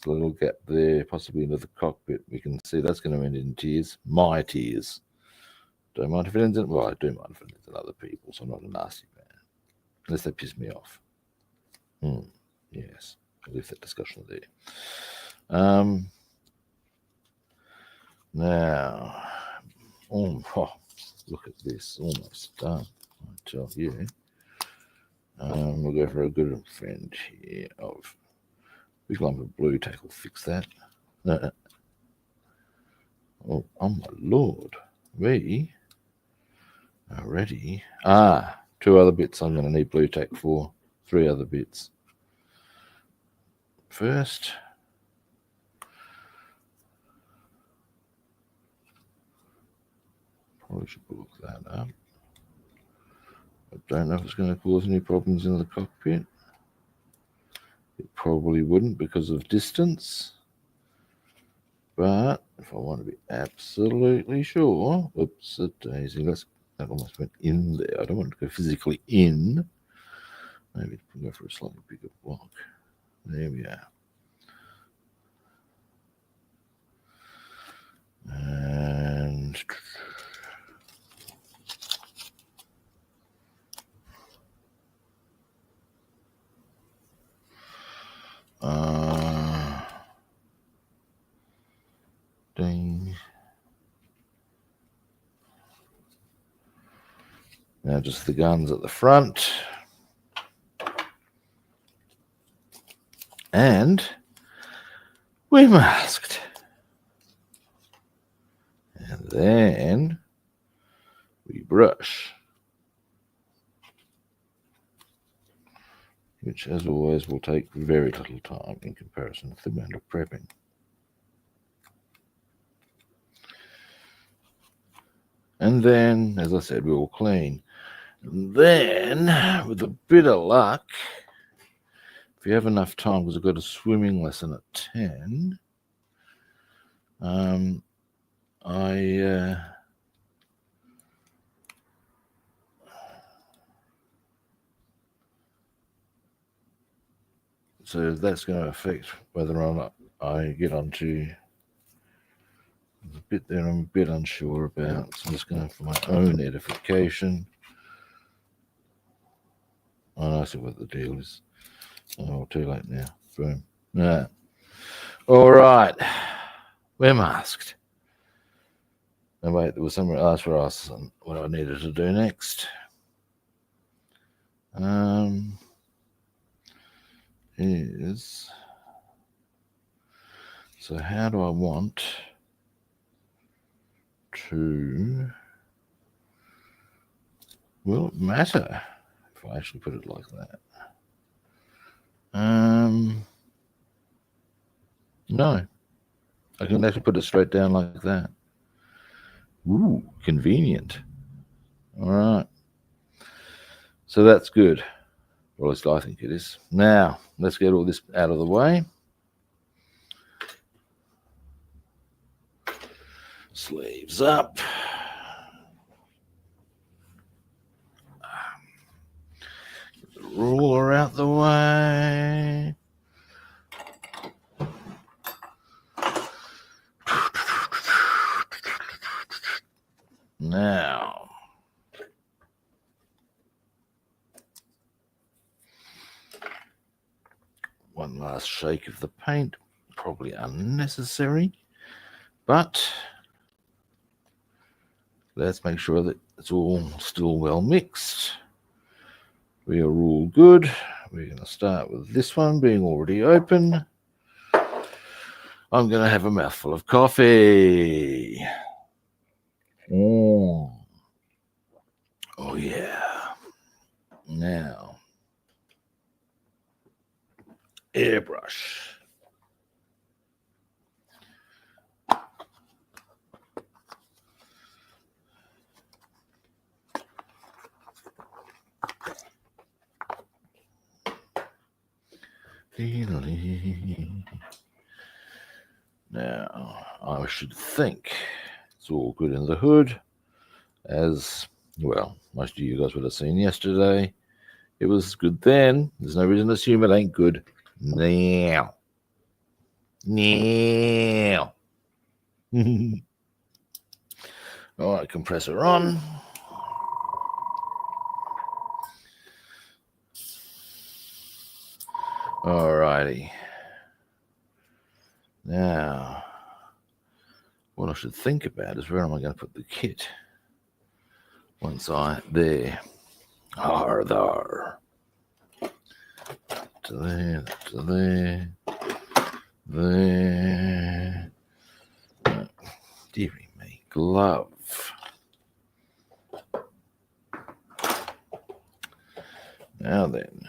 There's a little gap there, possibly into the cockpit. We can see that's going to end in tears. My tears. Don't mind if it ends in, well, I do mind if it ends in other people, so I'm not a nasty man. Unless they piss me off. Yes, I'll leave that discussion there. Now, look at this, almost done. I tell you. We'll go for a good friend here of big lump of blue tack will fix that. Oh my lord, we are ready. 2 other bits I'm going to need blue tack for. 3 other bits. First, probably should look that up. I don't know if it's going to cause any problems in the cockpit. It probably wouldn't because of distance. But if I want to be absolutely sure, whoops, a daisy, that almost went in there. I don't want it to go physically in. Maybe go for a slightly bigger block. There we are. And ding. Now just the guns at the front. And we masked. And then we brush. Which, as always, will take very little time in comparison to the amount of prepping. And then, as I said, we will clean. And then, with a bit of luck, if you have enough time, because I've got a swimming lesson at 10, so that's going to affect whether or not I get onto the bit there I'm a bit unsure about. So I'm just going for my own edification. I see what the deal is. Oh, too late now. Boom. Yeah. All right. We're masked. No, wait, there was somewhere else for us on what I needed to do next. So how do I want to, will it matter if I actually put it like that? No, I can actually put it straight down like that. Ooh, convenient. All right. So that's good. Well, at least I think it is. Now, let's get all this out of the way. Sleeves up. Get the ruler out the way. Now, one last shake of the paint, probably unnecessary, but let's make sure that it's all still well mixed. We are all good. We're going to start with this one being already open. I'm going to have a mouthful of coffee. Oh yeah. Now, airbrush. Now, I should think it's all good in the hood, as well, most of you guys would have seen yesterday. It was good then. There's no reason to assume it ain't good now. Now. All right, compressor on. All righty. Now, what I should think about is where am I going to put the kit? Once there. There. To there, to there. There. Dearie me, glove. Now then.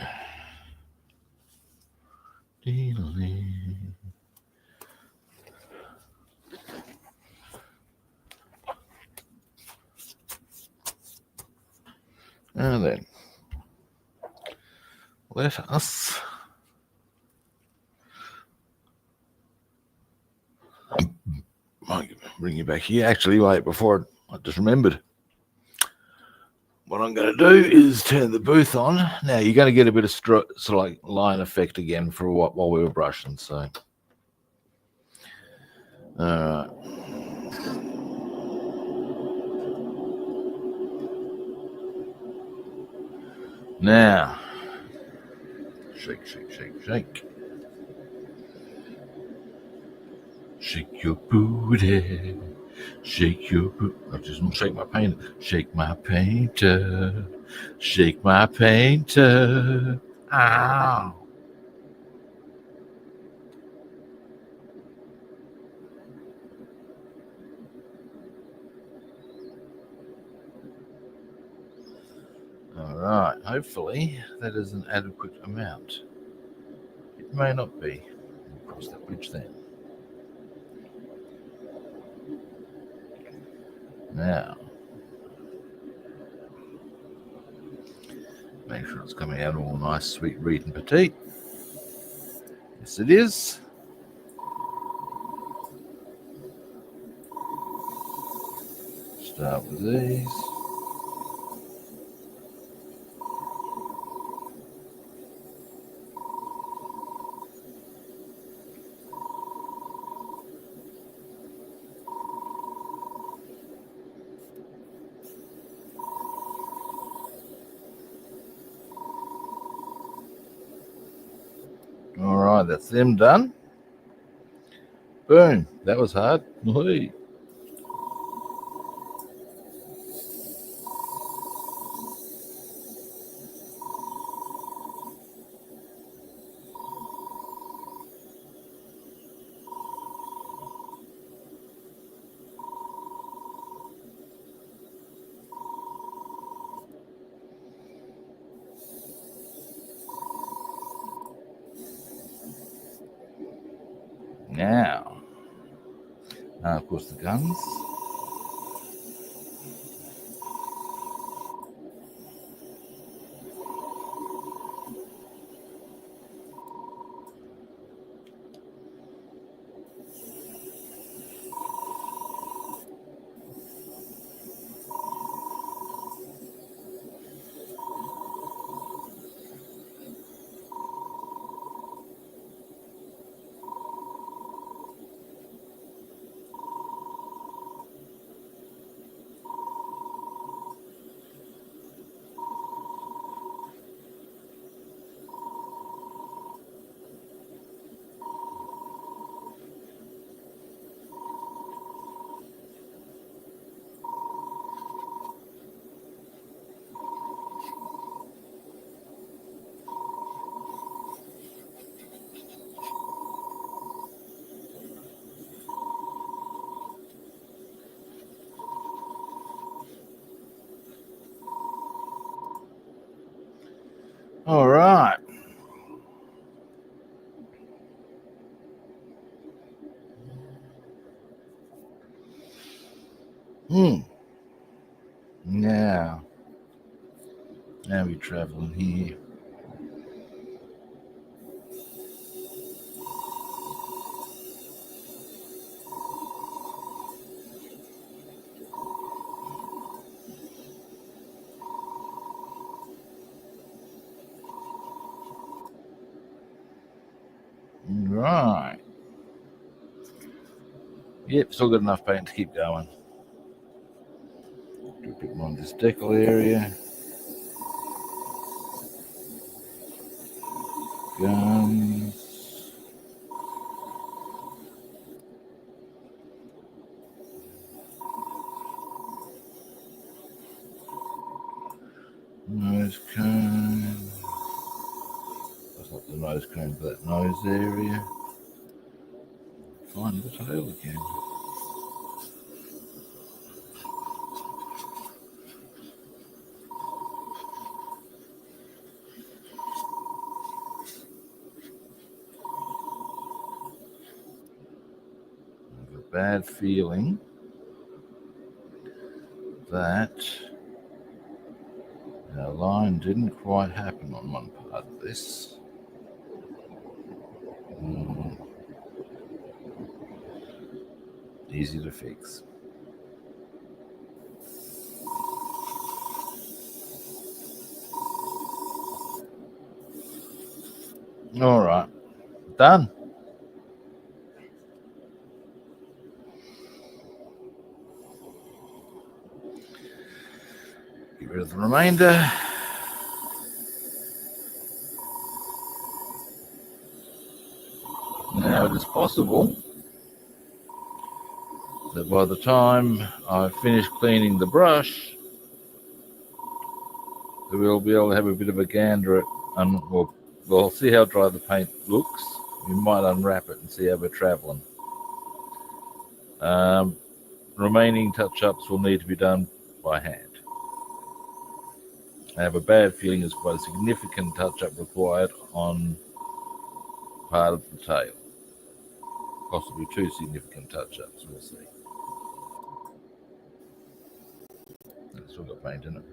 Now then. Let us bring you back here. Actually, wait, before I just remembered. What I'm going to do is turn the booth on. Now, you're going to get a bit of sort of like line effect again for while we were brushing. So, all right. Now, shake, shake, shake, shake. Shake your booty. Shake your booty. I just want to shake my painter. Shake my painter. Shake my painter. Ow. All right. Hopefully, that is an adequate amount. It may not be. We'll cross that bridge then. Now, make sure it's coming out all nice, sweet, reed and petite. Yes, it is. Start with these. All right, that's them done. Boom. That was hard. Whee. Now, of course, the guns. All right. Now we're traveling here. Right. Yep, still got enough paint to keep going. Do a bit more on this decal area. Guns. Nose cone. That's not the nose cone, but that nose area. Find the tail again. I have a bad feeling that our line didn't quite happen on one part of this. Easy to fix. All right, done. Get rid of the remainder. Now it is possible that by the time I finish cleaning the brush, we'll be able to have a bit of a gander at, we'll see how dry the paint looks. We might unwrap it and see how we're traveling. Remaining touch-ups will need to be done by hand. I have a bad feeling there's quite a significant touch-up required on part of the tail. Possibly 2 significant touch-ups, we'll see. It's still got paint in it.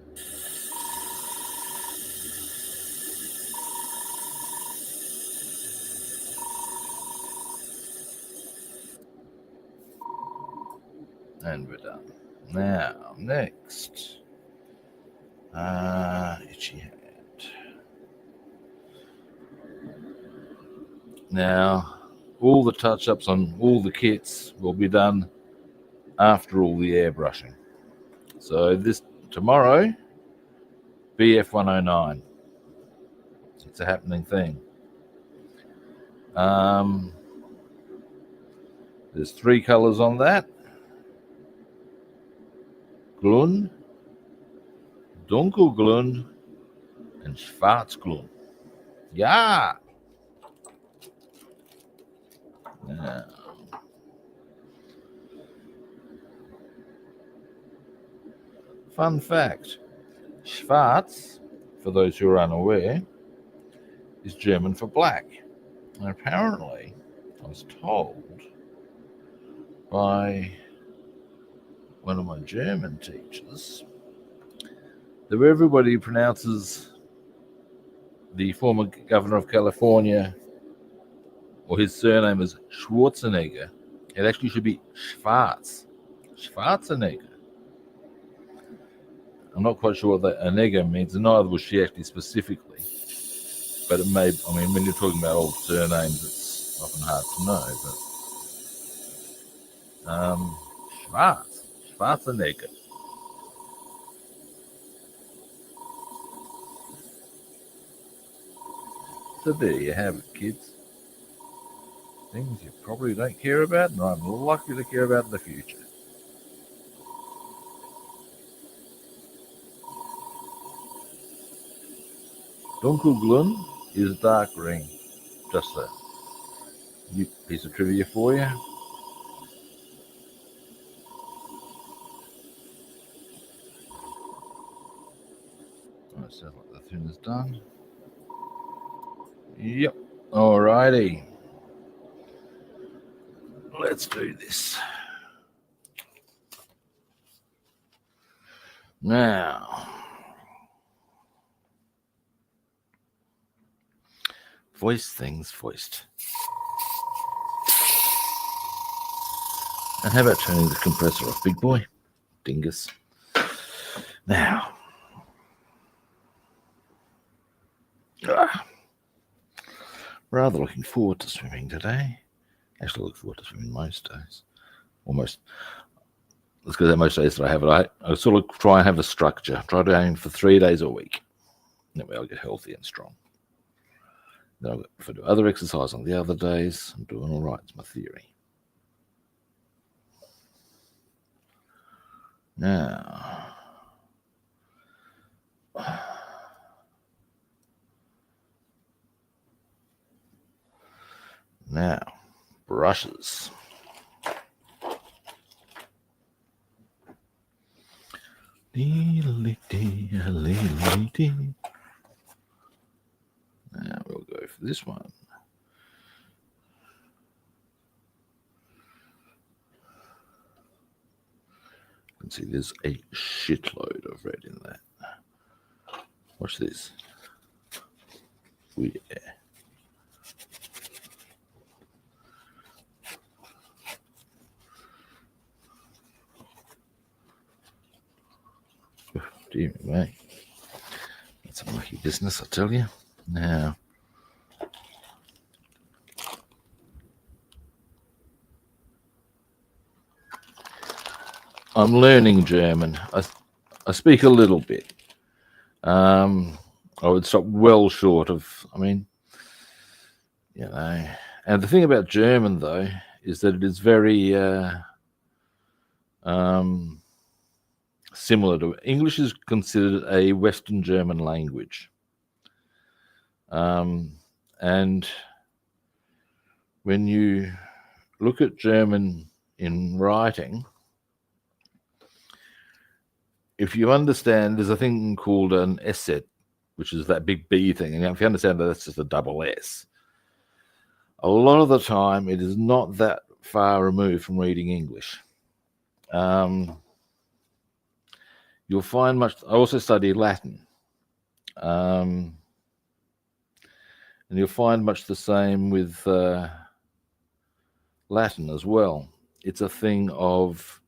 And we're done. Now, next. Itchy hand. Now, all the touch-ups on all the kits will be done after all the airbrushing. So this tomorrow, BF109. It's a happening thing. There's 3 colors on that. Glun, Dunkelglun, and Schwarzglun. Yeah! Now, fun fact, Schwarz, for those who are unaware, is German for black. And apparently, I was told by one of my German teachers that everybody pronounces the former governor of California or his surname is Schwarzenegger. It actually should be Schwarz. Schwarzenegger. I'm not quite sure what that Onega means, and neither was she actually specifically. But it may, I mean, when you're talking about old surnames, it's often hard to know. But Schwarzenegger. So there you have it, kids. Things you probably don't care about, and I'm likely to care about in the future. Dunkelglun is dark green. Just a piece of trivia for you. It sounds like the thin is done. Yep. Alrighty. Let's do this. Now, voice things voiced. And how about turning the compressor off, big boy? Dingus. Now, rather looking forward to swimming today. Actually, look forward to swimming most days. almost. Let's go there most days that I have it. I sort of try and have a structure. Try to aim for 3 days a week. That way I'll get healthy and strong. Then if I do other exercise on the other days, I'm doing all right. It's my theory. Now, brushes. Now we'll go for this one. You can see there's a shitload of red in that. Watch this. Oh, yeah. Dear me. That's a lucky business, I tell you. Now, I'm learning German. I speak a little bit. I would stop well short of, and the thing about German, though, is that it is very similar to English. Is considered a Western German language. And when you look at German in writing, if you understand, there's a thing called an S-set, which is that big B thing. And if you understand that that's just a double S, a lot of the time it is not that far removed from reading English. You'll find much. I also study Latin. And you'll find much the same with Latin as well. It's a thing of,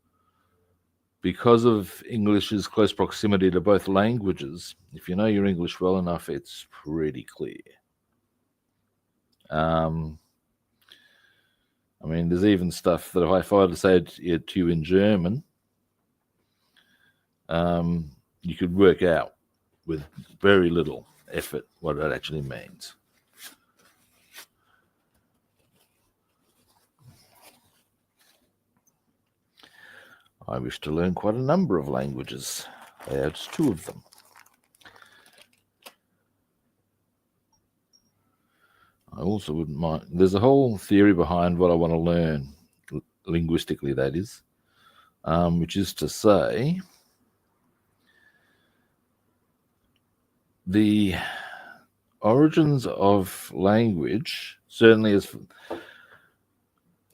because of English's close proximity to both languages, if you know your English well enough, it's pretty clear. There's even stuff that if I were to say it to you in German, you could work out with very little effort what it actually means. I wish to learn quite a number of languages. There's 2 of them. I also wouldn't mind. There's a whole theory behind what I want to learn, linguistically, that is, which is to say, the origins of language certainly is.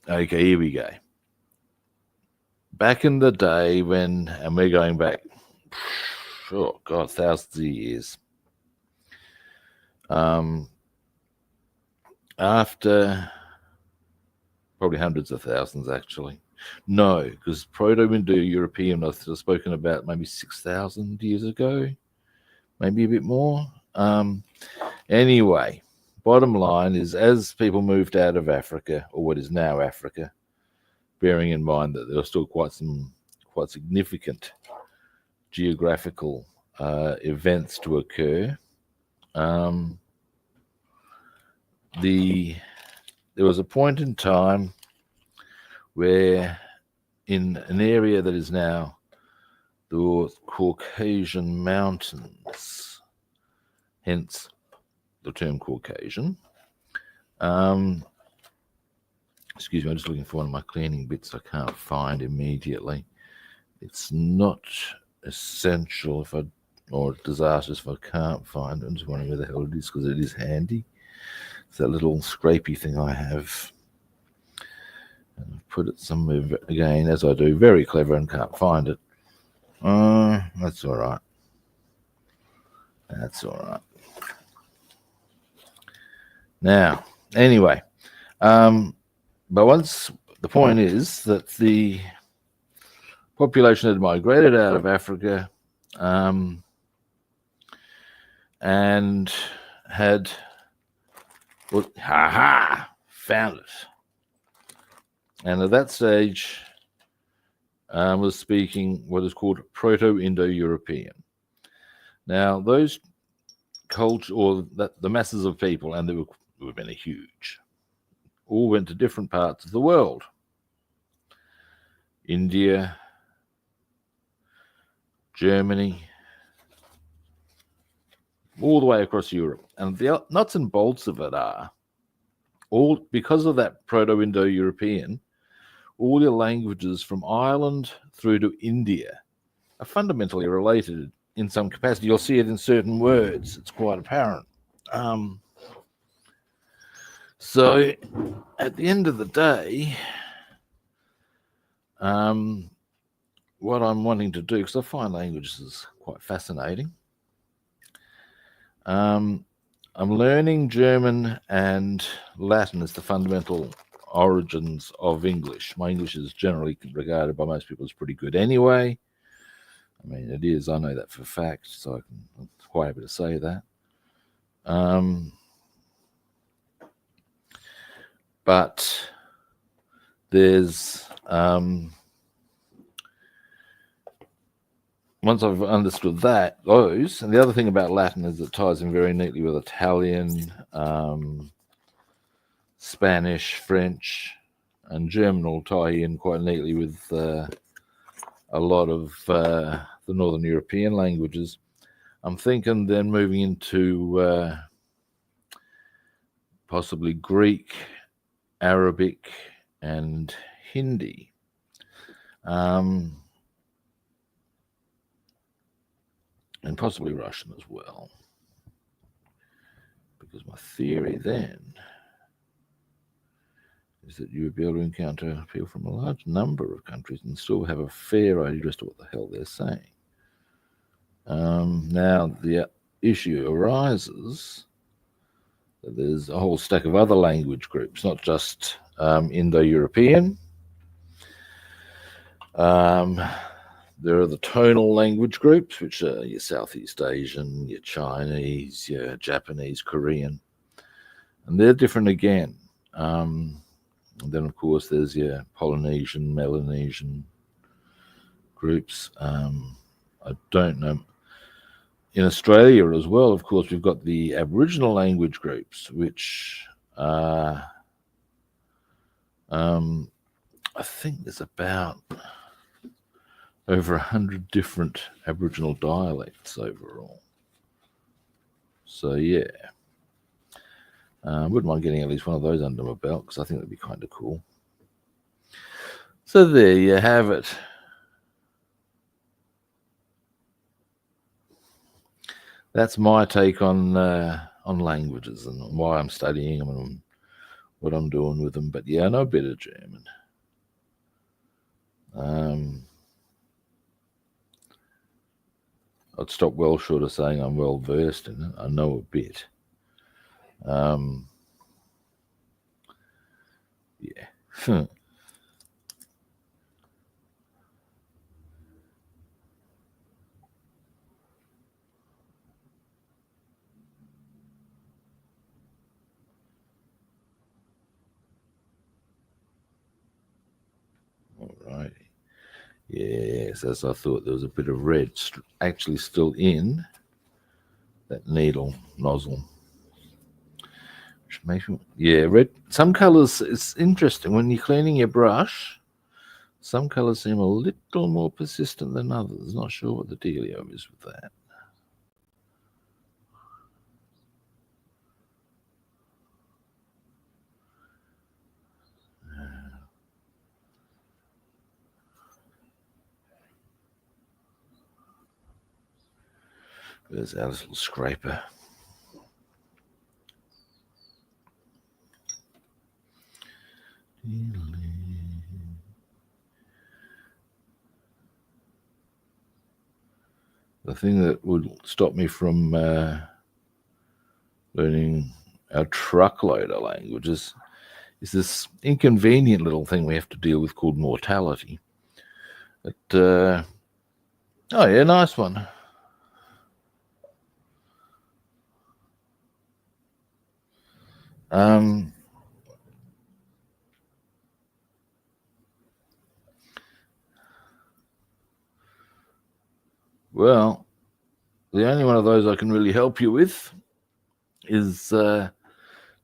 Okay, here we go. Back in the day when, and we're going back, oh God, thousands of years. After probably hundreds of thousands, actually. No, because Proto-Indo-European was spoken about maybe 6,000 years ago, maybe a bit more. Anyway, bottom line is, as people moved out of Africa, or what is now Africa, bearing in mind that there are still quite significant geographical events to occur, there was a point in time where, in an area that is now the Caucasian Mountains, hence the term Caucasian. Excuse me, I'm just looking for one of my cleaning bits I can't find immediately. It's not essential or disastrous if I can't find it. I'm just wondering where the hell it is, because it is handy. It's that little scrapey thing I have. And I've put it somewhere, again, as I do, very clever, and can't find it. That's all right. That's all right. Now, anyway, but once the point is that the population had migrated out of Africa, and had, found it. And at that stage, was speaking what is called Proto-Indo-European. Now, those culture, or the masses of people, and they would have been huge, all went to different parts of the world. India, Germany, all the way across Europe. And the nuts and bolts of it are, all because of that Proto-Indo-European, all your languages from Ireland through to India are fundamentally related in some capacity. You'll see it in certain words. It's quite apparent. So at the end of the day, what I'm wanting to do, because I find languages is quite fascinating, I'm learning German and Latin as the fundamental origins of English. My English is generally regarded by most people as pretty good anyway. I mean, it is. I know that for a fact, so I'm quite happy to say that. But there's once I've understood those, and the other thing about Latin is it ties in very neatly with Italian, Spanish, French, and German will tie in quite neatly with a lot of the Northern European languages. I'm thinking then moving into possibly Greek, Arabic, and Hindi. And possibly Russian as well. Because my theory then is that you would be able to encounter people from a large number of countries and still have a fair idea as to what the hell they're saying. Now, the issue arises that there's a whole stack of other language groups, not just Indo-European. There are the tonal language groups, which are your Southeast Asian, your Chinese, your Japanese, Korean. And they're different again. And then, of course, there's your Polynesian, Melanesian groups. I don't know. In Australia as well, of course, we've got the Aboriginal language groups, which I think there's about over 100 different Aboriginal dialects overall. So, yeah. Wouldn't mind getting at least one of those under my belt, because I think that'd be kind of cool. So there you have it. That's my take on languages and why I'm studying them and what I'm doing with them. But yeah, I know a bit of German. I'd stop well short of saying I'm well versed in it. I know a bit. Yeah. All right. Yes, as I thought, there was a bit of red actually still in that needle nozzle. Which makes me, yeah, red. Some colors, it's interesting. When you're cleaning your brush, some colors seem a little more persistent than others. Not sure what the dealio is with that. There's our little scraper. The thing that would stop me from learning a truckload of languages is this inconvenient little thing we have to deal with called mortality. Oh yeah, nice one. Well, the only one of those I can really help you with is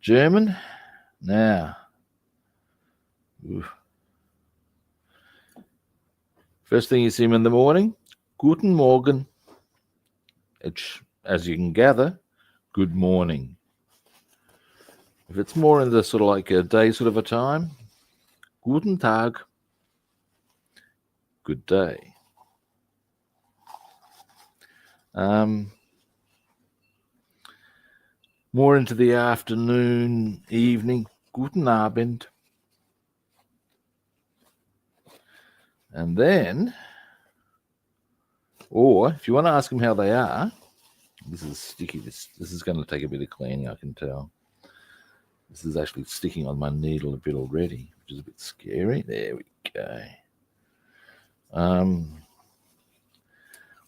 German. Now, first thing you see him in the morning, Guten Morgen. It's, as you can gather, good morning. If it's more in the sort of like a day sort of a time, Guten Tag, good day. More into the afternoon, evening, Guten Abend. And then, or if you want to ask them how they are, this is sticky. This is going to take a bit of cleaning, I can tell. This is actually sticking on my needle a bit already, which is a bit scary. There we go.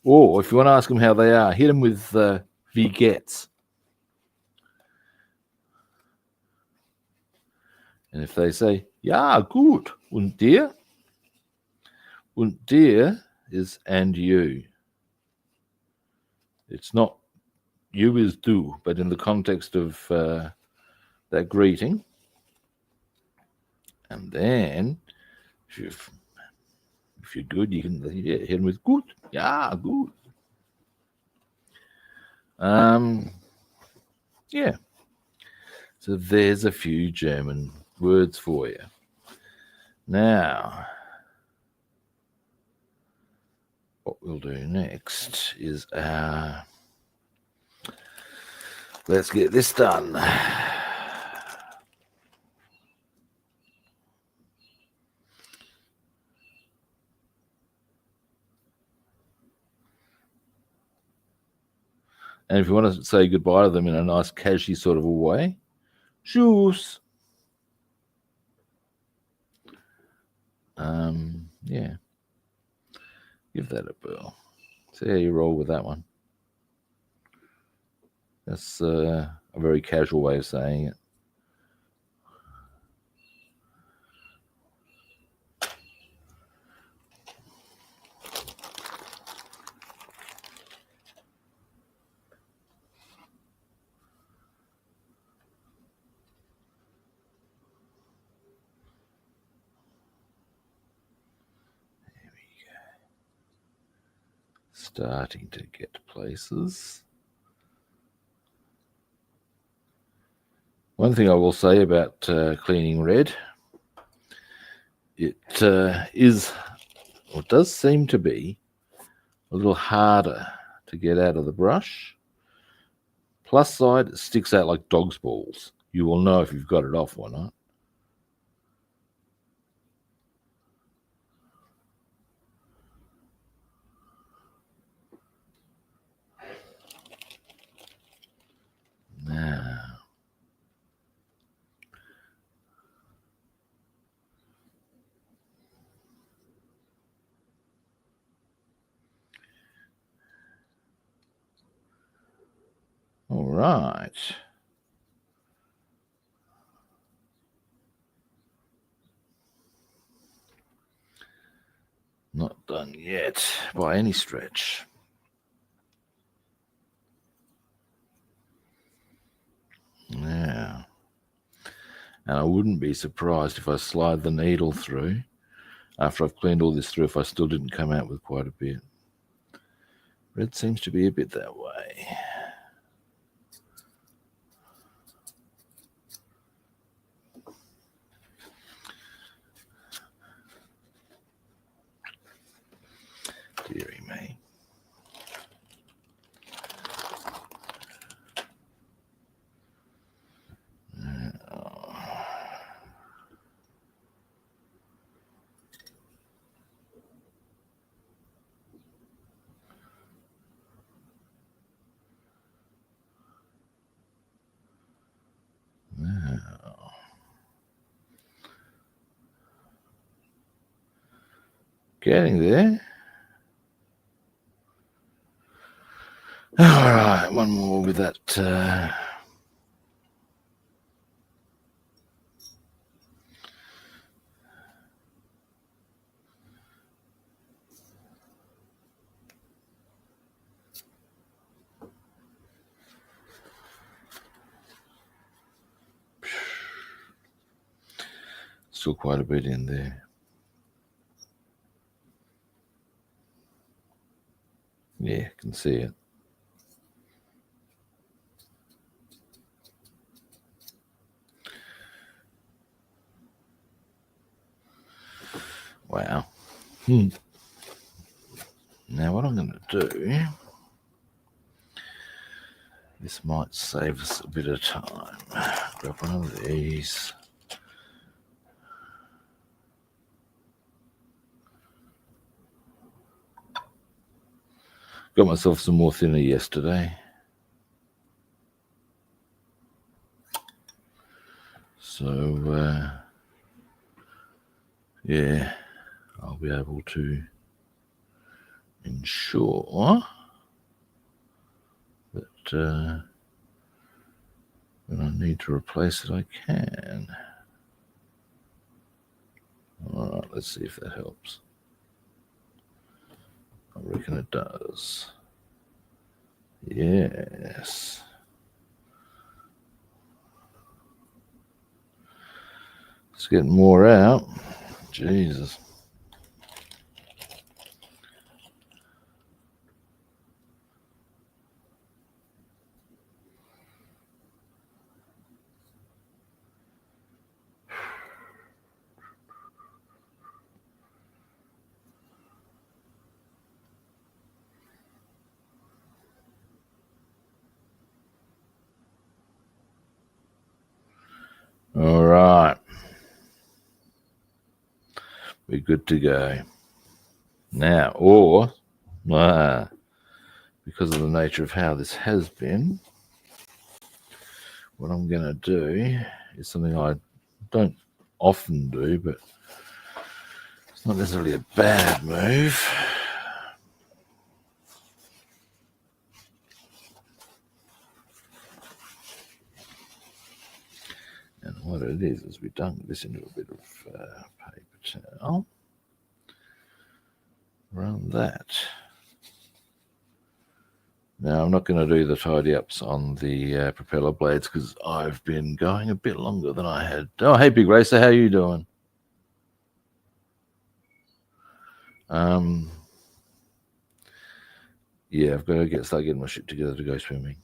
Or if you want to ask them how they are, hit them with wie geht's. And if they say, ja, gut, und dir? Und dir is and you. It's not you is du, but in the context of that greeting. And then, if you're good, you can hit them with gut. Ja, gut. Yeah. So there's a few German words for you. Now, what we'll do next is let's get this done. And if you want to say goodbye to them in a nice, casual sort of a way, tschüss. Yeah. Give that a whirl. See how you roll with that one. That's a very casual way of saying it. Starting to get places. One thing I will say about cleaning red, it is, or it does seem to be, a little harder to get out of the brush. Plus side, it sticks out like dog's balls. You will know if you've got it off or not. Now, all right. Not done yet by any stretch. Yeah. And I wouldn't be surprised if I slide the needle through after I've cleaned all this through if I still didn't come out with quite a bit. Red seems to be a bit that way. Dearie me. Getting there. All right, one more with that. still quite a bit in there. Yeah, can see it. Wow. Now what I'm going to do, this might save us a bit of time. Grab one of these. Got myself some more thinner yesterday. So, yeah, I'll be able to ensure that when I need to replace it, I can. All right, let's see if that helps. I reckon it does. Yes. It's getting more out. Jesus. All right. We're good to go. Now, or, because of the nature of how this has been, what I'm going to do is something I don't often do, but it's not necessarily a bad move. And what it is we dunk this into a bit of paper towel. Run that. Now, I'm not going to do the tidy-ups on the propeller blades because I've been going a bit longer than I had. Oh, hey, Big Racer, how you doing? Yeah, I've got to start getting my shit together to go swimming.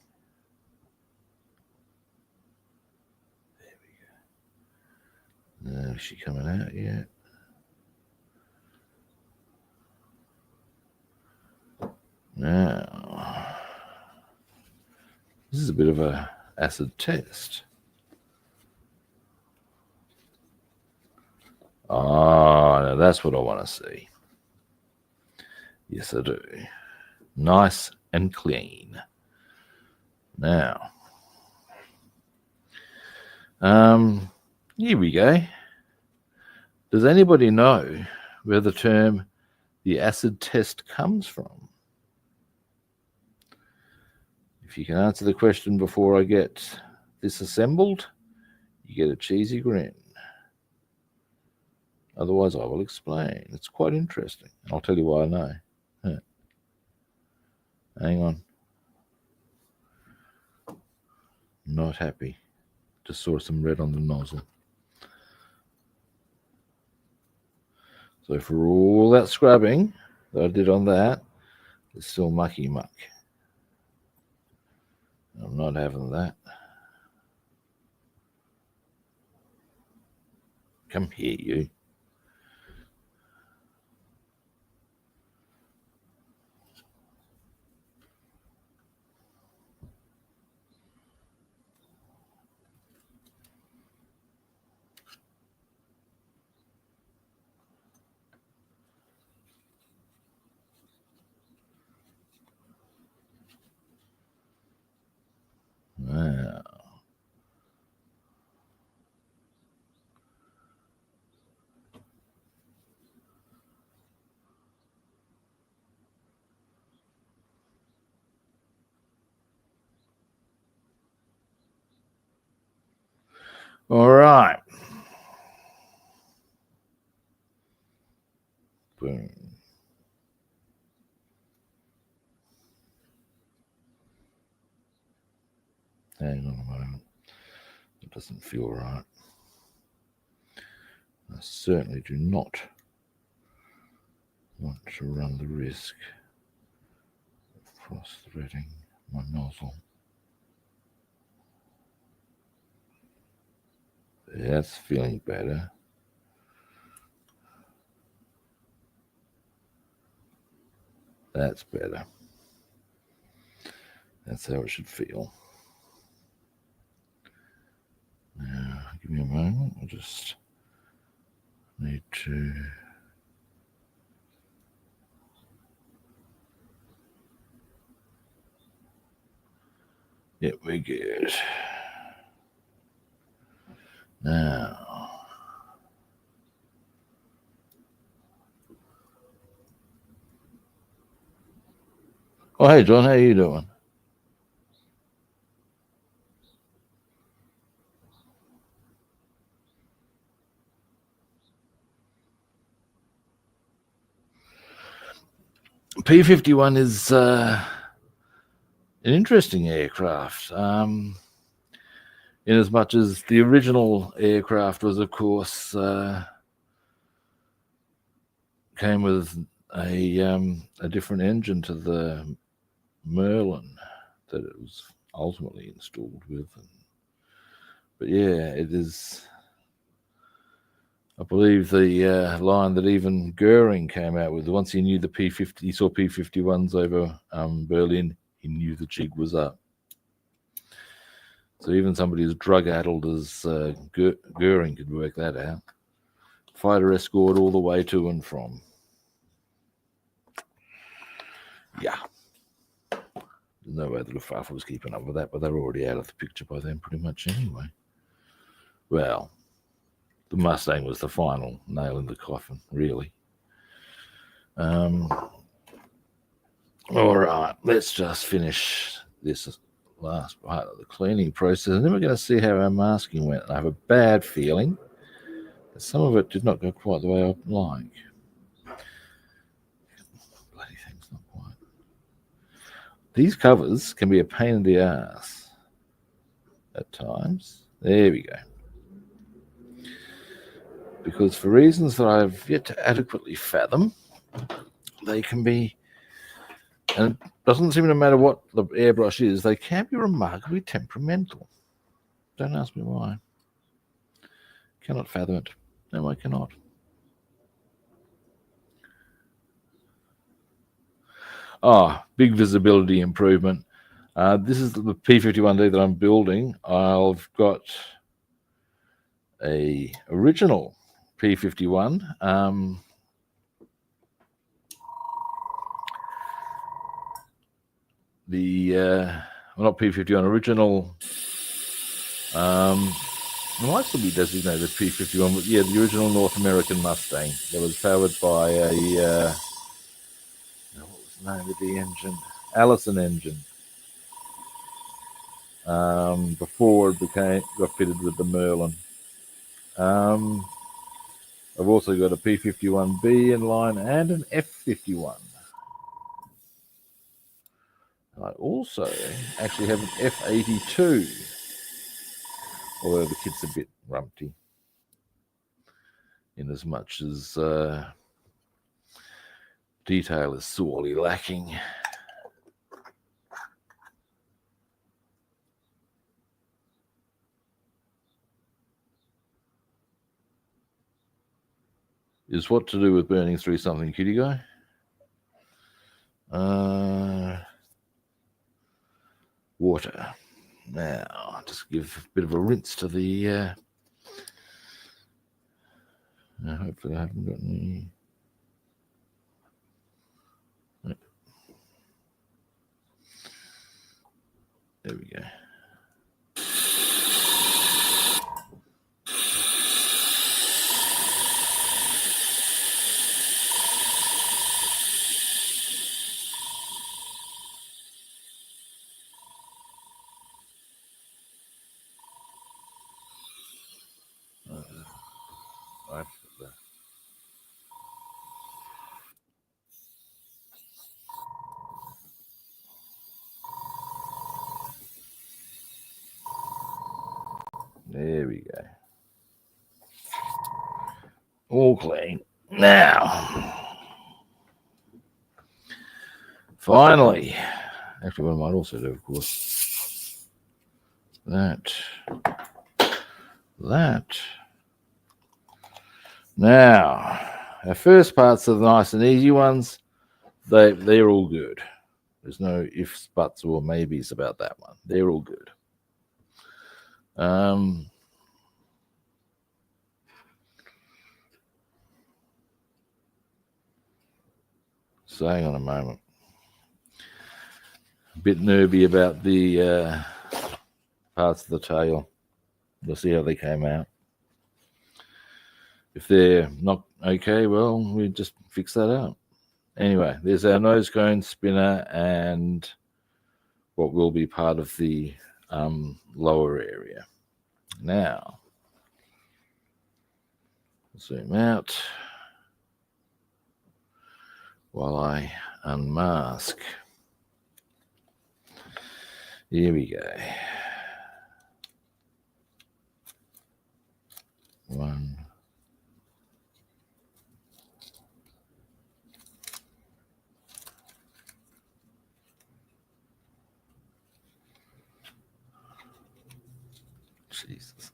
There we go. No, is she coming out yet? Now, this is a bit of a acid test. Ah, now that's what I want to see. Yes, I do. Nice and clean. Now, here we go. Does anybody know where the term the acid test comes from? If you can answer the question before I get this assembled, you get a cheesy grin. Otherwise, I will explain. It's quite interesting. I'll tell you why I know. Yeah. Hang on. Not happy. Just saw some red on the nozzle. So for all that scrubbing that I did on that, it's still mucky muck. I'm not having that. Come here, you. Wow. All right. Boom. Hang on a moment. It doesn't feel right. I certainly do not want to run the risk of cross-threading my nozzle. That's feeling better. That's better. That's how it should feel. Now, give me a moment. I just need to... Yep, we're good. Now... Oh, hey, John, how you doing? P-51 is an interesting aircraft. In as much as the original aircraft was, of course, came with a different engine to the Merlin that it was ultimately installed with. But yeah, it is, I believe, the line that even Goering came out with. Once he knew the P-50, he saw P-51s over Berlin, he knew the jig was up. So even somebody as drug-addled as Goering could work that out. Fighter escort all the way to and from. Yeah. There's no way the Luftwaffe was keeping up with that, but they were already out of the picture by then pretty much anyway. Well, the Mustang was the final nail in the coffin, really. All right, let's just finish this last part of the cleaning process, and then we're going to see how our masking went. I have a bad feeling that some of it did not go quite the way I'd like. Bloody thing's not quite. These covers can be a pain in the ass at times. There we go. Because for reasons that I've yet to adequately fathom, they can be, and it doesn't seem to matter what the airbrush is, they can be remarkably temperamental. Don't ask me why. Cannot fathom it. No, I cannot. Big visibility improvement. This is the P-51D that I'm building. I've got a original P-51. Not P-51, original. It might still be designated P-51, but yeah, the original North American Mustang that was powered by a what was the name of the engine? Allison engine. Before it got fitted with the Merlin. I've also got a P-51B in line and an F-51. I also actually have an F-82, although the kit's a bit rumpty in as much as detail is sorely lacking. Is what to do with burning through something, kitty guy? Water. Now, just give a bit of a rinse to the... hopefully I haven't got any... There we go. There we go. All clean. Now, finally, actually what I might also do, of course, that. Now, our first parts are the nice and easy ones. They're all good. There's no ifs, buts, or maybes about that one. They're all good. So hang on a moment. A bit nervy about the parts of the tail. We'll see how they came out. If they're not okay, well, we just fix that out. Anyway, there's our nose cone, spinner, and what will be part of the lower area. Now, zoom out while I unmask. Here we go. One. Jesus.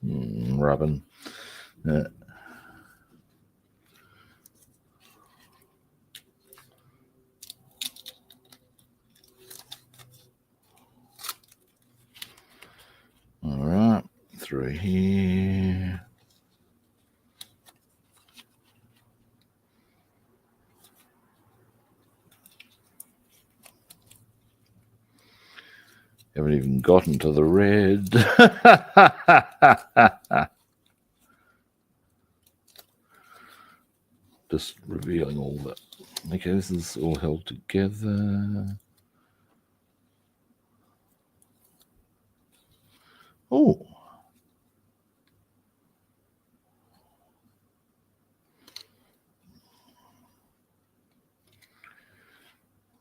Rubbing. All right, through here. Haven't even gotten to the red. Just revealing all that. Okay, this is all held together. Oh.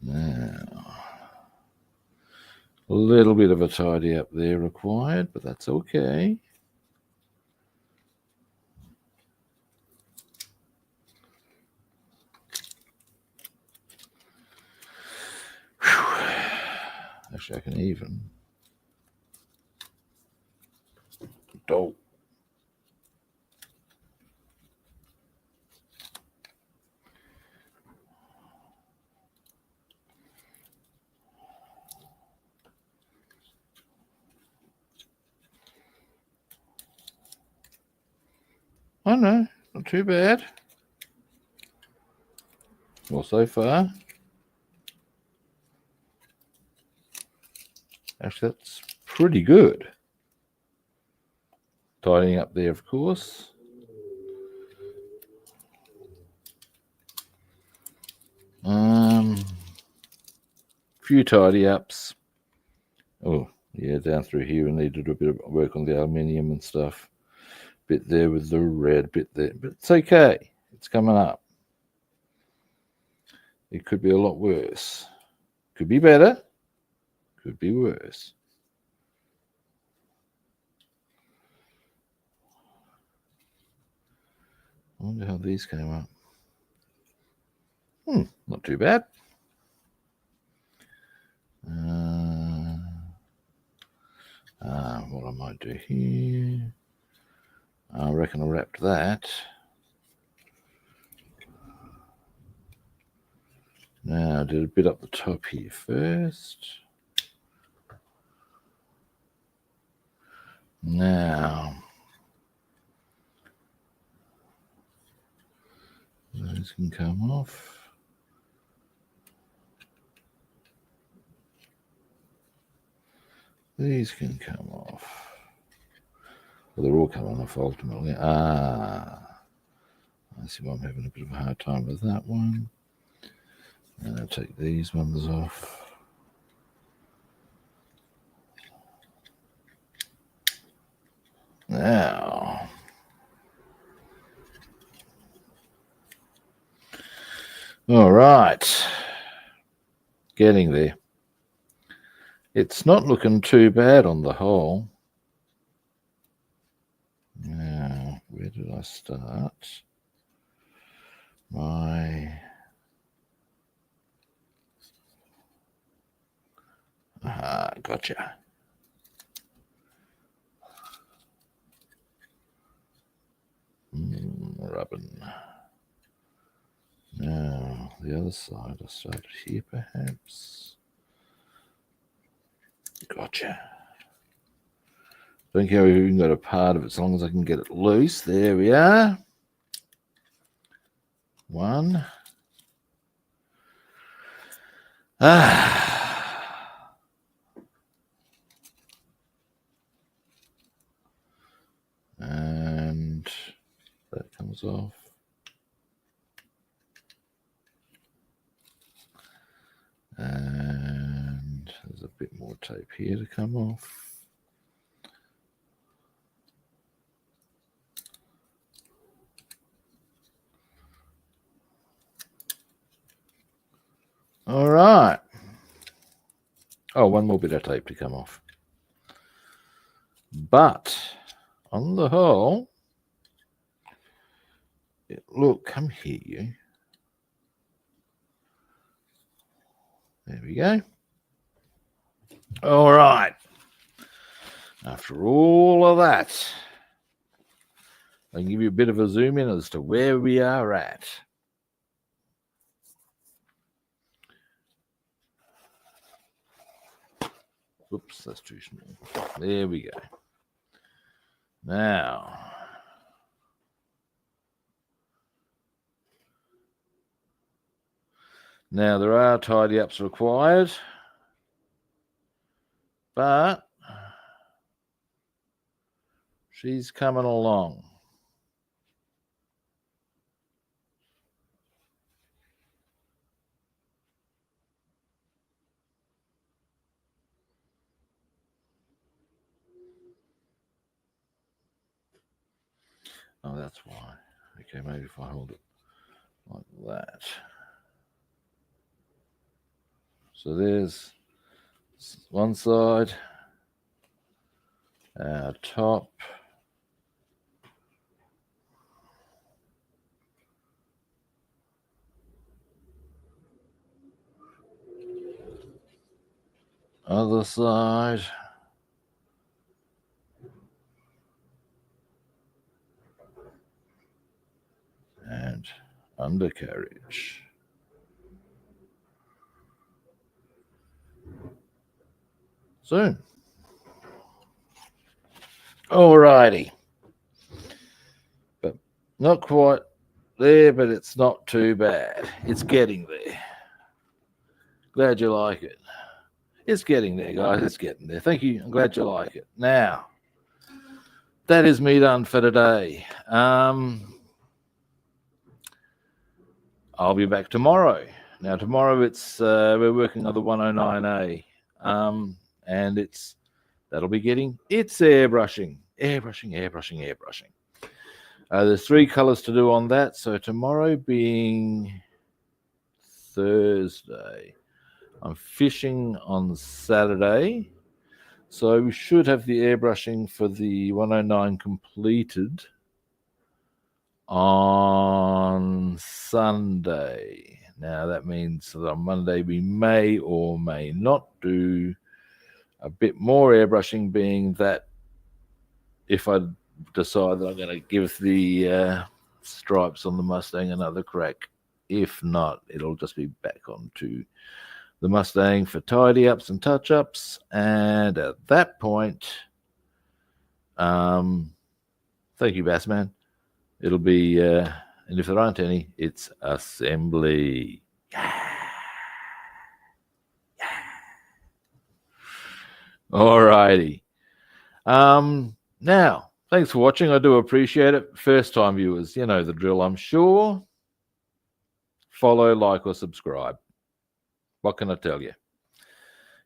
Now, a little bit of a tidy up there required, but that's okay. Actually, I can even. Oh. Oh no, not too bad. Well, so far. Actually, that's pretty good. Tidying up there, of course. Few tidy ups. Oh, yeah, down through here we need to do a bit of work on the aluminium and stuff. Bit there with the red, bit there, but it's okay. It's coming up. It could be a lot worse. Could be better. Could be worse. I wonder how these came up. Not too bad. What I might do here, I reckon I wrapped that. Now I did a bit up the top here first. Now those can come off. These can come off. Well, they're all coming off ultimately. I see why I'm having a bit of a hard time with that one. And I'll take these ones off. Now, all right, getting there. It's not looking too bad on the whole. did I start my... Gotcha. Rubbing. Now, the other side, I started here perhaps. Gotcha. Don't care who got a part of it as long as I can get it loose. There we are. One. And that comes off. And there's a bit more tape here to come off. All right. Oh, one more bit of tape to come off. But on the whole, look, come here, you. There we go. All right. After all of that, I can give you a bit of a zoom in as to where we are at. Oops, that's too small. There we go. Now, there are tidy ups required, but she's coming along. Oh, that's why. Okay, maybe if I hold it like that. So there's one side, our top. Other side. And undercarriage. Soon. Alrighty. But not quite there, but it's not too bad. It's getting there. Glad you like it. It's getting there, guys. It's getting there. Thank you. I'm glad you like it. Now, that is me done for today. I'll be back tomorrow. Now, tomorrow we're working on the 109A, and that'll be getting its airbrushing. There's 3 colors to do on that. So tomorrow being Thursday, I'm fishing on Saturday. So we should have the airbrushing for the 109 completed on Sunday. Now that means that on Monday we may or may not do a bit more airbrushing, being that if I decide that I'm going to give the stripes on the Mustang another crack. If not, it'll just be back onto the Mustang for tidy ups and touch ups. And at that point, thank you, Bassman. It'll be, and if there aren't any, it's assembly. All righty. Now, thanks for watching. I do appreciate it. First time viewers, you know the drill, I'm sure. Follow, like, or subscribe. What can I tell you?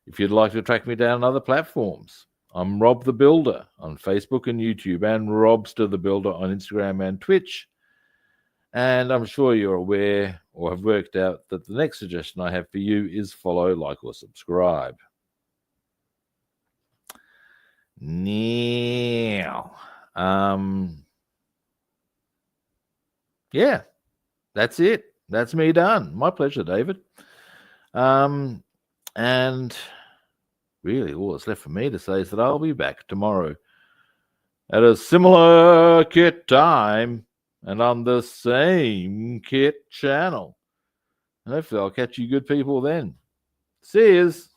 If you'd like to track me down on other platforms, I'm Rob the Builder on Facebook and YouTube, and Robster the Builder on Instagram and Twitch. And I'm sure you're aware or have worked out that the next suggestion I have for you is follow, like, or subscribe. Now, yeah, that's it. That's me done. My pleasure, David. And really, all that's left for me to say is that I'll be back tomorrow at a similar kit time and on the same kit channel. And hopefully I'll catch you good people then. See yous.